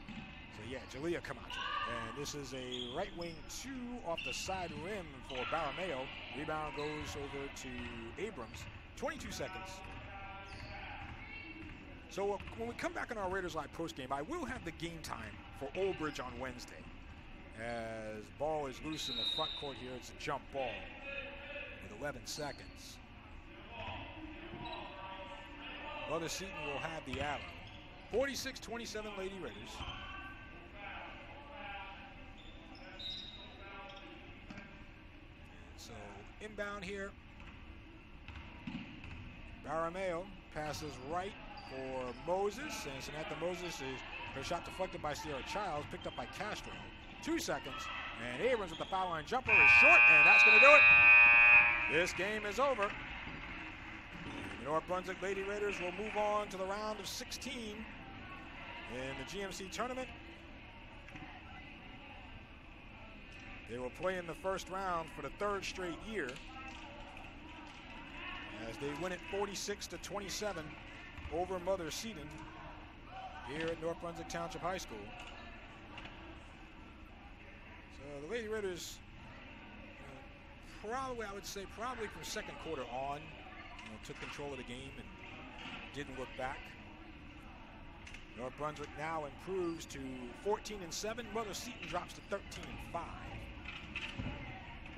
So yeah, Jalea Camacho. And this is a right wing 2 off the side rim for Barameo. Rebound goes over to Abrams. 22 seconds. So when we come back on our Raiders Live postgame, I will have the game time for Old Bridge on Wednesday. As ball is loose in the front court here, it's a jump ball with 11 seconds. Mother Seton will have the arrow. 46-27 Lady Raiders. So inbound here. Barameo passes right for Moses, and Samantha Moses is her shot deflected by Sierra Childs, picked up by Castro. 2 seconds, and Abrams with the foul line jumper is short, and that's going to do it. This game is over. The North Brunswick Lady Raiders will move on to the round of 16 in the GMC tournament. They will play in the first round for the 3rd straight year as they win it 46-27 over Mother Seton here at North Brunswick Township High School. So the Lady Raiders, probably from second quarter on, took control of the game and didn't look back. North Brunswick now improves to 14-7. Mother Seton drops to 13-5.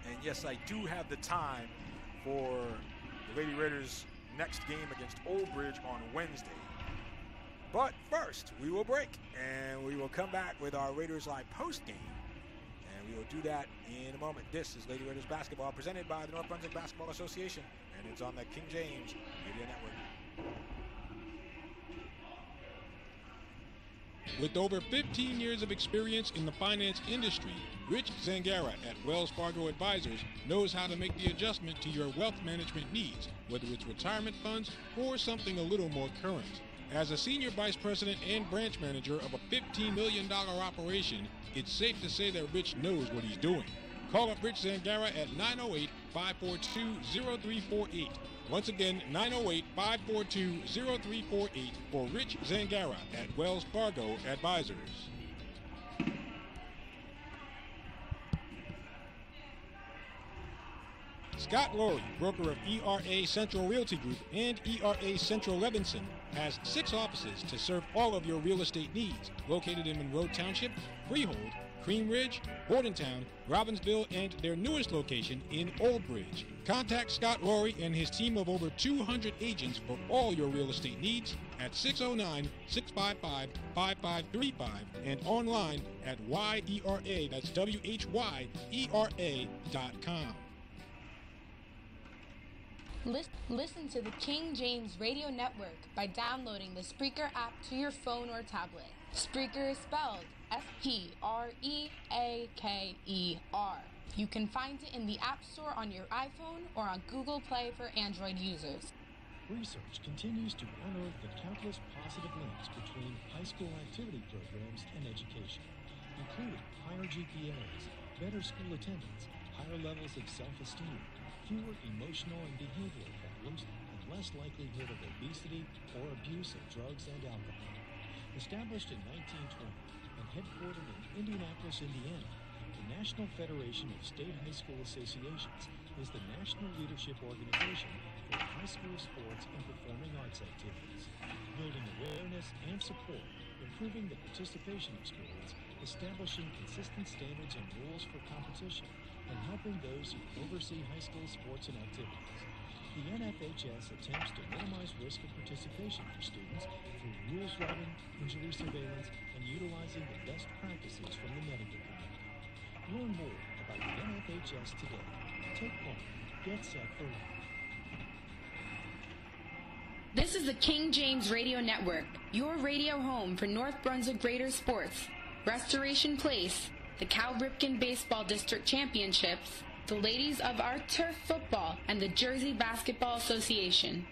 And yes, I do have the time for the Lady Raiders next game against Old Bridge on Wednesday. But first, we will break, and we will come back with our Raiders Live post game. And we will do that in a moment. This is Lady Raiders Basketball, presented by the North Brunswick Basketball Association, and it's on the King James Radio Network. With over 15 years of experience in the finance industry, Rich Zangara at Wells Fargo Advisors knows how to make the adjustment to your wealth management needs, whether it's retirement funds or something a little more current. As a senior vice president and branch manager of a $15 million operation, it's safe to say that Rich knows what he's doing. Call up Rich Zangara at 908-542-0348. Once again, 908-542-0348 for Rich Zangara at Wells Fargo Advisors. Scott Laurie, broker of ERA Central Realty Group and ERA Central Levinson, has 6 offices to serve all of your real estate needs, located in Monroe Township, Freehold, Cream Ridge, Bordentown, Robbinsville, and their newest location in Old Bridge. Contact Scott Laurie and his team of over 200 agents for all your real estate needs at 609-655-5535 and online at YERA, that's WHYERA.com. Listen to the King James Radio Network by downloading the Spreaker app to your phone or tablet. Spreaker is spelled S-P-R-E-A-K-E-R. You can find it in the App Store on your iPhone or on Google Play for Android users. Research continues to unearth the countless positive links between high school activity programs and education, including higher GPAs, better school attendance, higher levels of self-esteem, fewer emotional and behavioral problems, and less likelihood of obesity or abuse of drugs and alcohol. Established in 1920 and headquartered in Indianapolis, Indiana, the National Federation of State High School Associations is the national leadership organization for high school sports and performing arts activities, building awareness and support, improving the participation experience, establishing consistent standards and rules for competition, and helping those who oversee high school sports and activities. The NFHS attempts to minimize risk of participation for students through rules writing, injury surveillance, and utilizing the best practices from the medical community. Learn more about the NFHS today. Take part. Get set for life. This is the King James Radio Network, your radio home for North Brunswick Raiders sports. Restoration Place, the Cal Ripken Baseball District Championships, the Ladies of Our Turf Football, and the Jersey Basketball Association.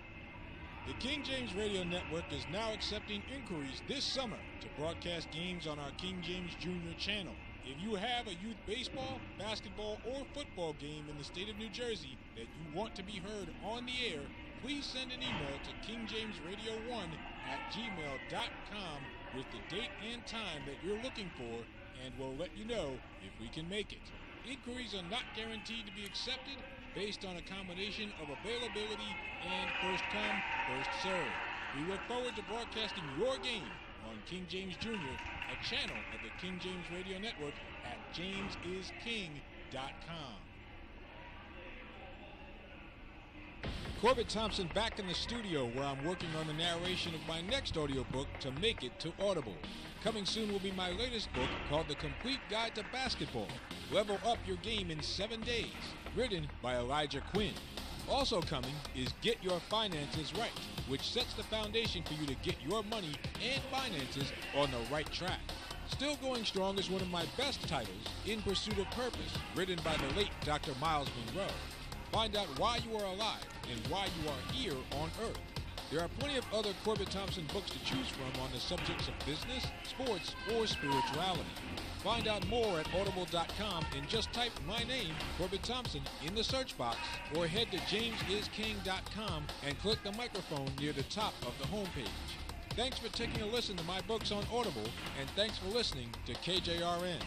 The King James Radio Network is now accepting inquiries this summer to broadcast games on our King James Jr. channel. If you have a youth baseball, basketball, or football game in the state of New Jersey that you want to be heard on the air, please send an email to kingjamesradio1@gmail.com with the date and time that you're looking for, and we'll let you know if we can make it. Inquiries are not guaranteed to be accepted based on a combination of availability and first come, first served. We look forward to broadcasting your game on King James Jr., a channel of the King James Radio Network at jamesisking.com. Corbett Thompson back in the studio where I'm working on the narration of my next audiobook to make it to Audible. Coming soon will be my latest book called The Complete Guide to Basketball. Level up your game in 7 days, written by Elijah Quinn. Also coming is Get Your Finances Right, which sets the foundation for you to get your money and finances on the right track. Still going strong is one of my best titles, In Pursuit of Purpose, written by the late Dr. Miles Monroe. Find out why you are alive and why you are here on Earth. There are plenty of other Corbett Thompson books to choose from on the subjects of business, sports, or spirituality. Find out more at audible.com and just type my name, Corbett Thompson, in the search box, or head to jamesisking.com and click the microphone near the top of the homepage. Thanks for taking a listen to my books on Audible, and thanks for listening to KJRN.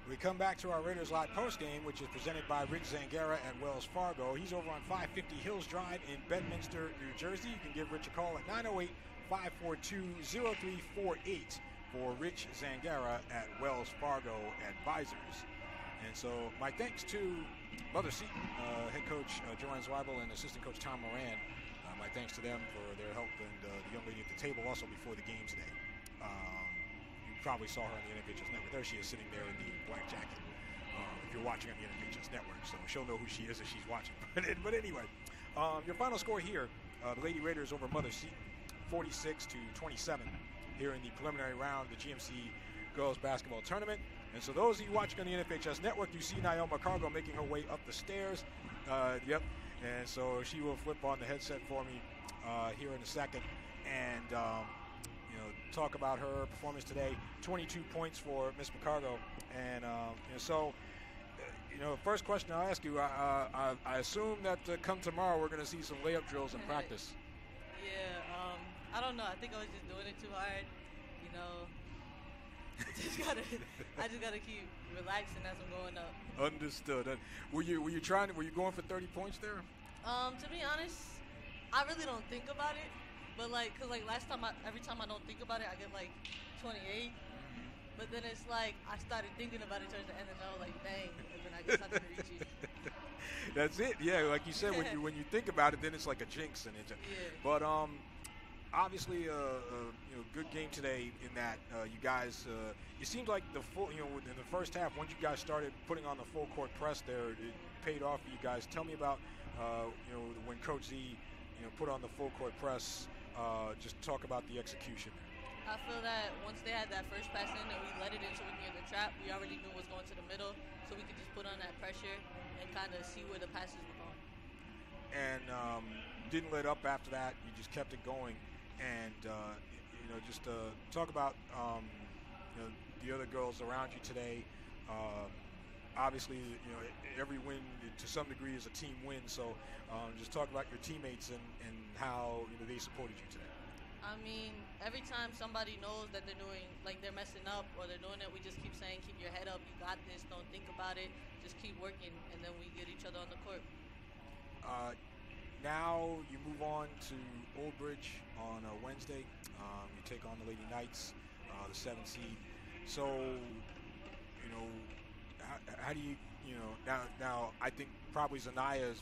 We come back to our Raiders Live postgame, which is presented by Rich Zangara at Wells Fargo. He's over on 550 Hills Drive in Bedminster, New Jersey. You can give Rich a call at 908-542-0348 for Rich Zangara at Wells Fargo Advisors. And so my thanks to Mother Seton, head coach Joanne Zweibel and assistant coach Tom Moran. My thanks to them for their help, and the young lady at the table also before the game today. You probably saw her on the NBTHS network. There she is, sitting there in the black jacket. If you're watching on the NBTHS network, so she'll know who she is if she's watching. But anyway, your final score here: the Lady Raiders over Mother Seton, 46-27, here in the preliminary round of the GMC Girls Basketball Tournament. And so those of you watching on the NBTHS network, you see Naomi Cargo making her way up the stairs. Yep. And so she will flip on the headset for me here in a second and, talk about her performance today. 22 points for Miss McCargo. And, first question I'll ask you, I assume that come tomorrow we're going to see some layup drills in practice. Yeah, I don't know. I think I was just doing it too hard, I just gotta keep relaxing as I'm going up. Understood. Were you going for 30 points there? To be honest, I really don't think about it. But cause last time, every time I don't think about it, I get 28. Mm-hmm. But then it's I started thinking about it towards the end, and I was like, dang, and then I guess I didn't reach it. That's it. Yeah, like you said, when you think about it, then it's like a jinx, and it's. Yeah. But obviously, good game today in that you guys. It seemed like the full, in the first half, once you guys started putting on the full court press there, it paid off for you guys. Tell me about, when Coach Z, put on the full court press. Just talk about the execution. I feel that once they had that first pass in and we let it in so we can get the trap, we already knew what was going to the middle, so we could just put on that pressure and kind of see where the passes were going. And didn't let up after that. You just kept it going. And, just talk about, the other girls around you today. Obviously, every win to some degree is a team win. So just talk about your teammates and how, they supported you today. I mean, every time somebody knows that they're doing, they're messing up or they're doing it, we just keep saying, keep your head up. You got this. Don't think about it. Just keep working. And then we get each other on the court. Now you move on to Old Bridge on Wednesday. You take on the Lady Knights, the 7th seed. So, how do you, now I think probably Zanaya's,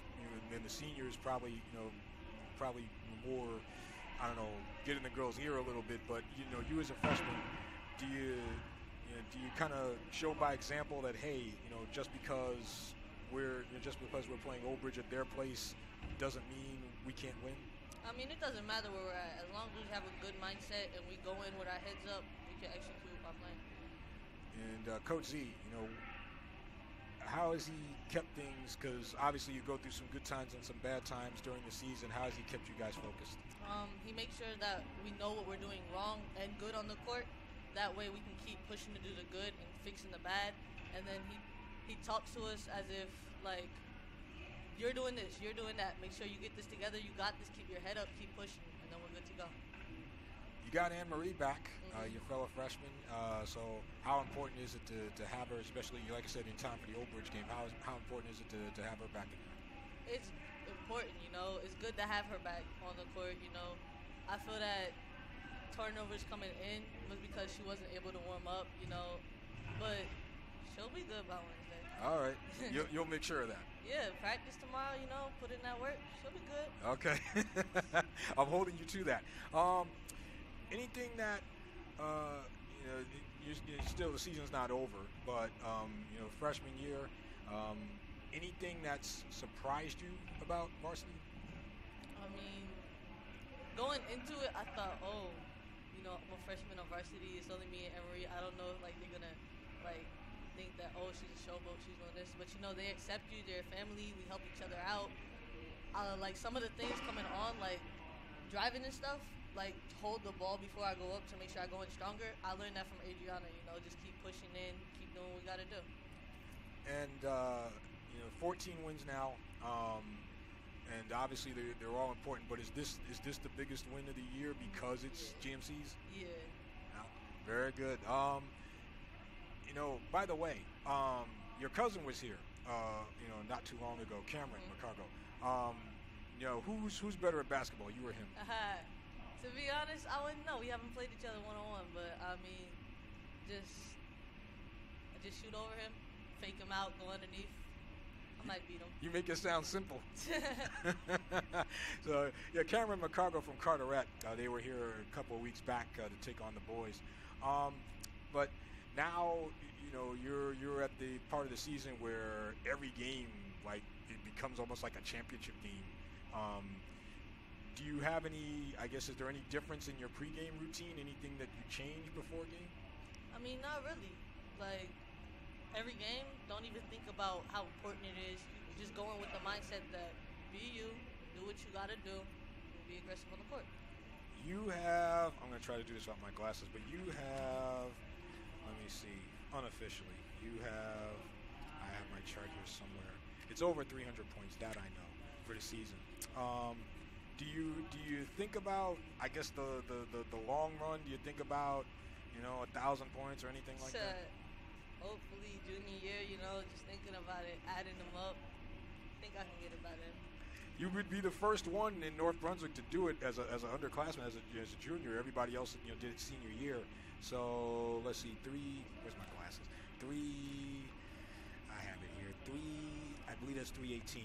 and the seniors probably, probably more, I don't know, get in the girls' ear a little bit. But you as a freshman, do you kind of show by example that hey, just because we're playing Old Bridge at their place doesn't mean we can't win? I mean, it doesn't matter where we're at. As long as we have a good mindset and we go in with our heads up, we can execute our plan. And Coach Z, how has he kept things? Because obviously you go through some good times and some bad times during the season. How has he kept you guys focused? He makes sure that we know what we're doing wrong and good on the court. That way we can keep pushing to do the good and fixing the bad. And then he talks to us as if you're doing this, you're doing that. Make sure you get this together. You got this. Keep your head up. Keep pushing, and then we're good to go. You got Anne Marie back, your fellow freshman. So how important is it to have her, especially like I said, in time for the Old Bridge game? How important is it to have her back in there? It's important. It's good to have her back on the court. I feel that turnovers coming in was because she wasn't able to warm up. But she'll be good by Wednesday. All right, you'll make sure of that. Yeah, practice tomorrow, put in that work. She'll be good. Okay. I'm holding you to that. Anything that, still the season's not over, but, freshman year, anything that's surprised you about varsity? I mean, going into it, I thought, I'm a freshman on varsity. It's only me and Emery. I don't know if, they're going to, think that she's a showboat, she's doing this, but they accept you, they're family, we help each other out. Some of the things coming on, driving and stuff, hold the ball before I go up to make sure I go in stronger. I learned that from Adriana. Just keep pushing in, keep doing what we got to do. And 14 wins now, and obviously they're all important, but is this the biggest win of the year because it's GMC's? Yeah. Very good. By the way, your cousin was here, not too long ago, Cameron McCargo. Who's better at basketball, you or him? To be honest, I wouldn't know. We haven't played each other one-on-one, but I mean, just shoot over him, fake him out, go underneath. might beat him. You make it sound simple. So, yeah, Cameron McCargo from Carteret, they were here a couple of weeks back to take on the boys. But now, you know, you're at the part of the season where every game, like, it becomes almost like a championship game. Do you have any, I guess, is there any difference in your pregame routine? Anything that you change before a game? I mean, not really. Like, every game, don't even think about how important it is. You're just going with the mindset that be you, do what you got to do, and be aggressive on the court. You have, I'm going to try to do this without my glasses, but you have, let me see, unofficially, I have my chart here somewhere. It's over 300 points, that I know, for the season. Do you think about, I guess, the long run? Do you think about, you know, 1,000 points or anything like that? Hopefully junior year, you know, just thinking about it, adding them up. I think I can get it by then. You would be the first one in North Brunswick to do it as an underclassman, as a junior. Everybody else, you know, did it senior year. So let's see, where's my glasses? I have it here. I believe that's 318.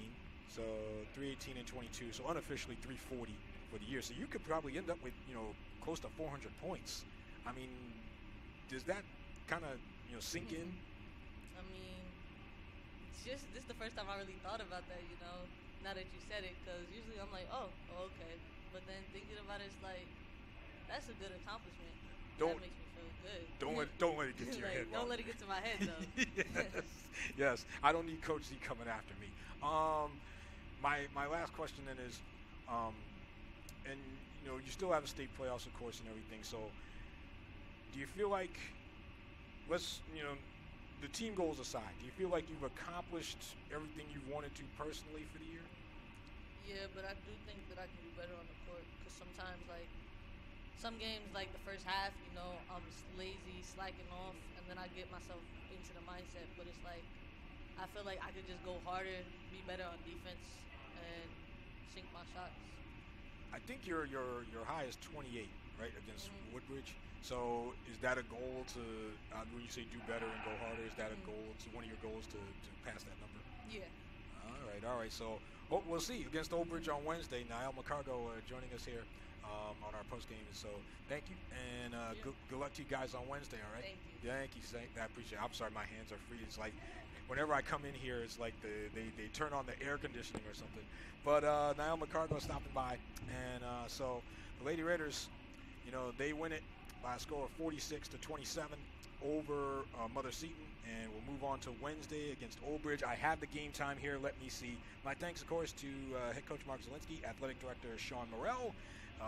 So 318 and 22. So unofficially 340 for the year. So you could probably end up with, you know, close to 400 points. I mean, does that kind of, you know, sink in? I mean, this is the first time I really thought about that, you know, now that you said it, because usually I'm like, oh, okay. But then thinking about it, it's like, that's a good accomplishment. That makes me feel good. Don't let it get to your head. Don't let it get to my head, though. Yes. I don't need Coach Z coming after me. My last question then is, and, you know, you still have a state playoffs, of course, and everything. So do you feel like, you know, the team goals aside, do you feel like you've accomplished everything you wanted to personally for the year? Yeah, but I do think that I can do better on the court, because sometimes, like, some games, like the first half, you know, I'm lazy, slacking off, and then I get myself into the mindset. But it's like, I feel like I could just go harder, be better on defense, and sink my shots. I think your high is 28, right, against Woodbridge. So is that a goal to, when you say do better and go harder, is that a goal, to one of your goals to pass that number? Yeah. All right. So we'll see against Old Bridge on Wednesday. Niall McCargo joining us here on our post game. So thank you, and good luck to you guys on Wednesday. All right. Thank you. I appreciate it. I'm sorry, my hands are free. It's like whenever I come in here, it's like they turn on the air conditioning or something. But Niall McCargo is stopping by, and so the Lady Raiders, you know, they win it by a score of 46-27 over Mother Seton, and we'll move on to Wednesday against Old Bridge. I have the game time here. Let me see. My thanks, of course, to head coach Mark Zielinski, athletic director Sean Morrell,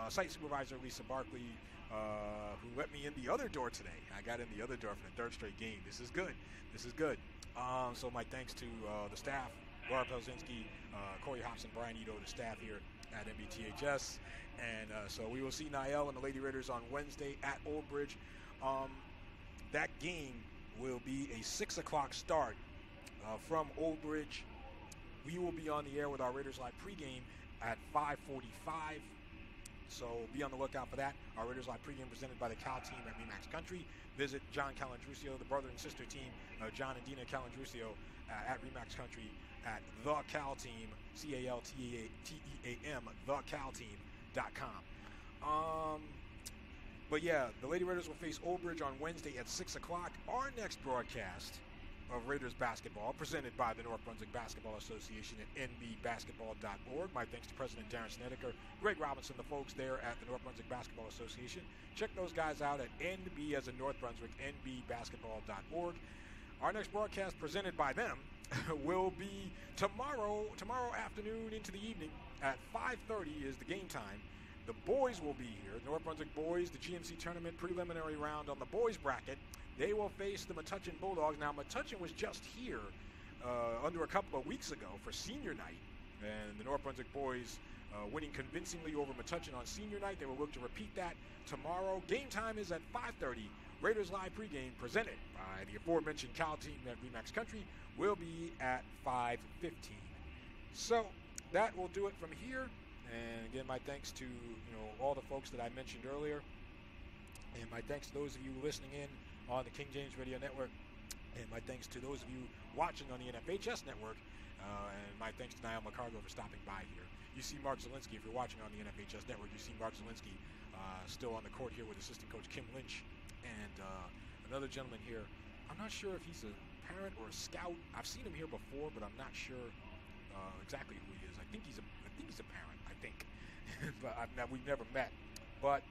site supervisor Lisa Barkley, who let me in the other door today. I got in the other door for the third straight game. This is good. So my thanks to the staff, Laura Pelzinski, Corey Hobson, Brian Ito, the staff here at NBTHS. And so we will see Niall and the Lady Raiders on Wednesday at Old Bridge. That game will be a 6 o'clock start from Old Bridge. We will be on the air with our Raiders Live pregame at 5:45. So be on the lookout for that. Our Raiders Live pregame presented by the Cal team at Remax Country. Visit John Calandrucio, the brother and sister team, John and Dina Calandrucio at Remax Country at the Cal team, CALTEAM, thecalteam.com. But yeah, the Lady Raiders will face Old Bridge on Wednesday at 6 o'clock. Our next broadcast of Raiders basketball, presented by the North Brunswick Basketball Association at nbbasketball.org. My thanks to President Darren Snedeker, Greg Robinson, the folks there at the North Brunswick Basketball Association. Check those guys out at NB as in North Brunswick, nbbasketball.org. Our next broadcast presented by them will be tomorrow afternoon into the evening at 5:30 is the game time. The boys will be here. North Brunswick boys, the GMC Tournament preliminary round on the boys bracket. They will face the Metuchen Bulldogs. Now, Metuchen was just here under a couple of weeks ago for senior night. And the North Brunswick boys winning convincingly over Metuchen on senior night. They will look to repeat that tomorrow. Game time is at 5:30. Raiders Live pregame presented by the aforementioned Cal team at Remax Country will be at 5:15. So that will do it from here. And again, my thanks to all the folks that I mentioned earlier, and my thanks to those of you listening in on the King James Radio Network, and my thanks to those of you watching on the NFHS Network. And my thanks to Niall McCargo for stopping by here. You see Mark Zielinski, if you're watching on the NFHS network, you see Mark Zielinski still on the court here with assistant coach Kim Lynch and another gentleman here. I'm not sure if he's a parent or a scout. I've seen him here before, but I'm not sure exactly who he is. I think he's a parent, I think. But we've never met. But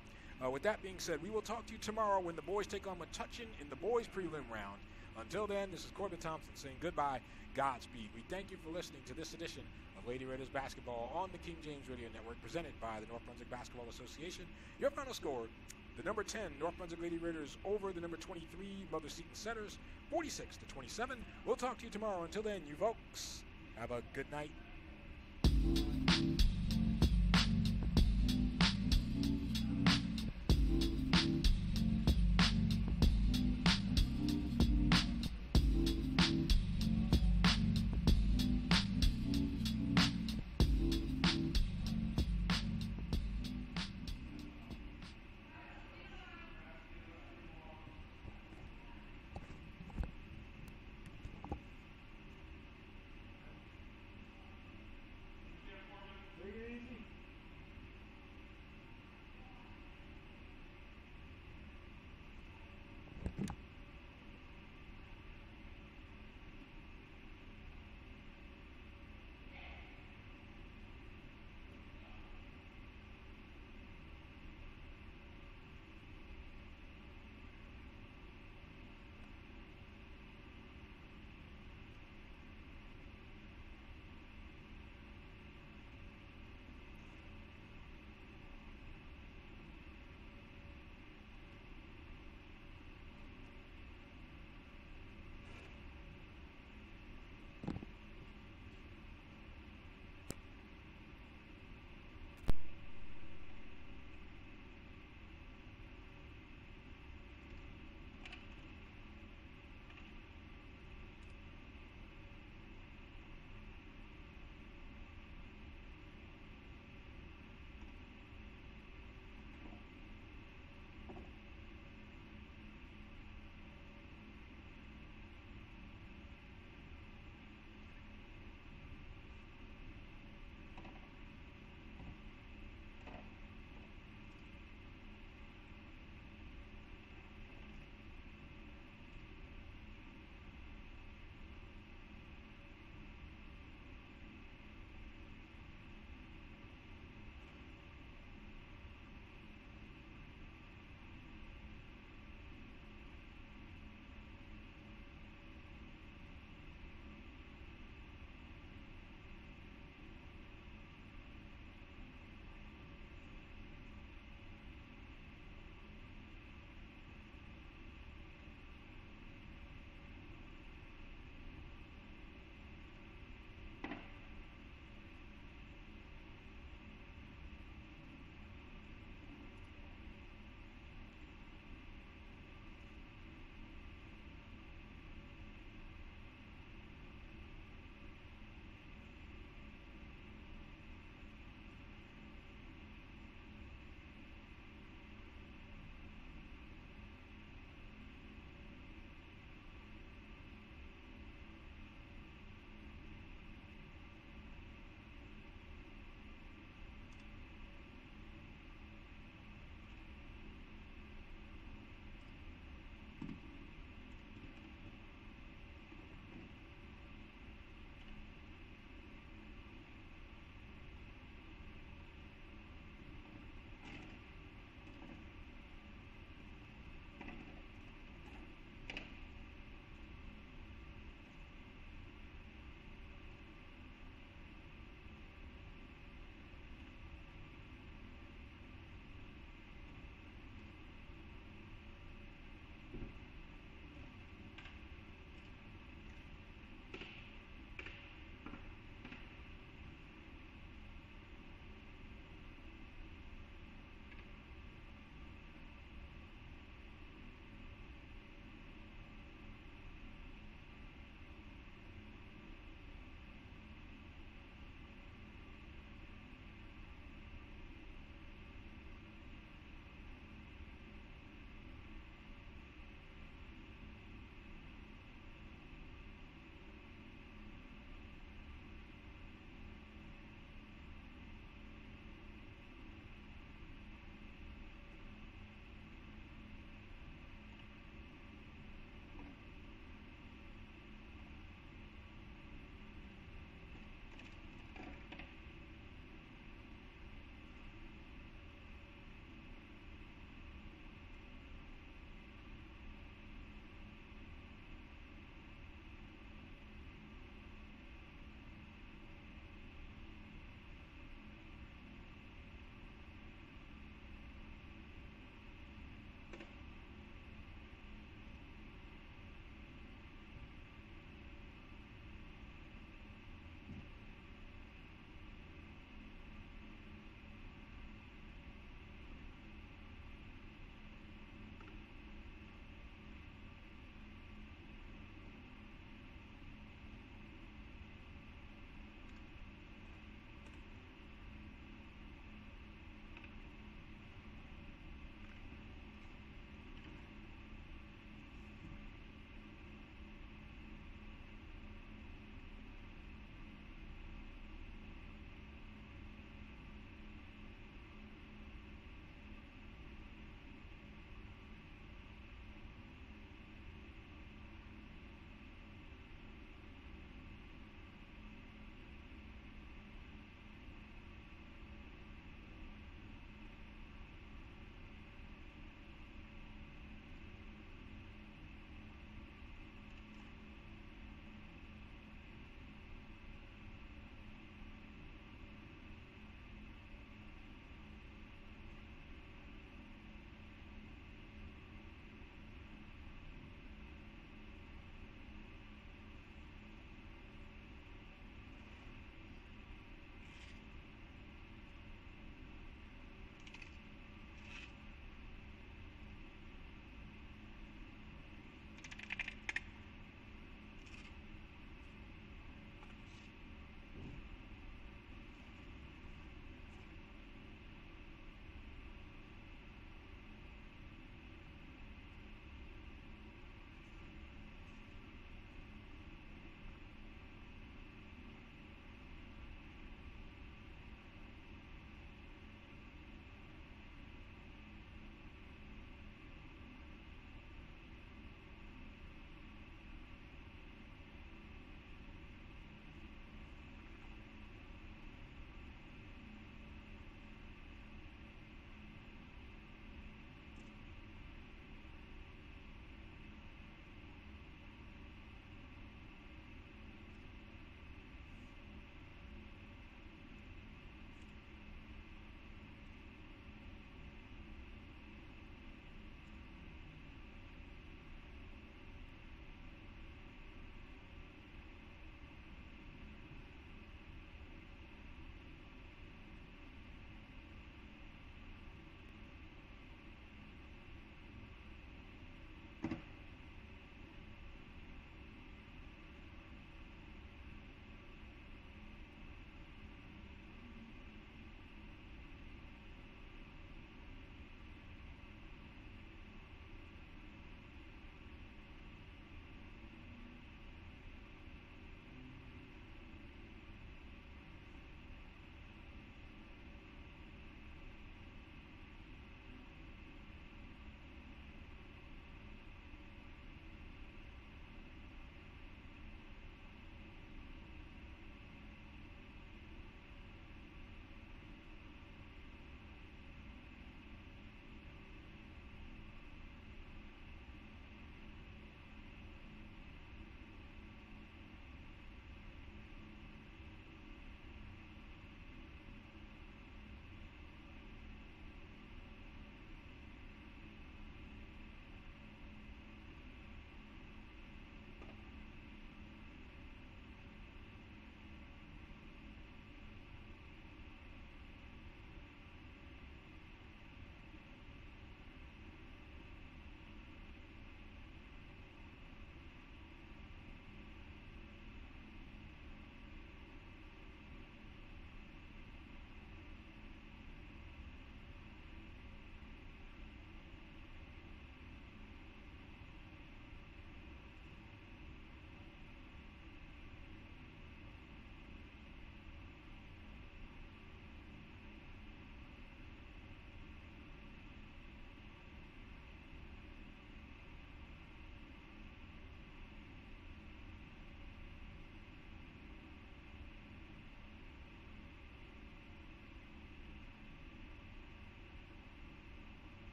with that being said, we will talk to you tomorrow when the boys take on Metuchen in the boys prelim round. Until then, this is Corbin Thompson saying goodbye, Godspeed. We thank you for listening to this edition of Lady Raiders basketball on the King James Radio Network, presented by the North Brunswick Basketball Association. Your final score, the number 10 North Brunswick Lady Raiders over the number 23 Mother Seton Setters, 46-27. We'll talk to you tomorrow. Until then, you folks, have a good night.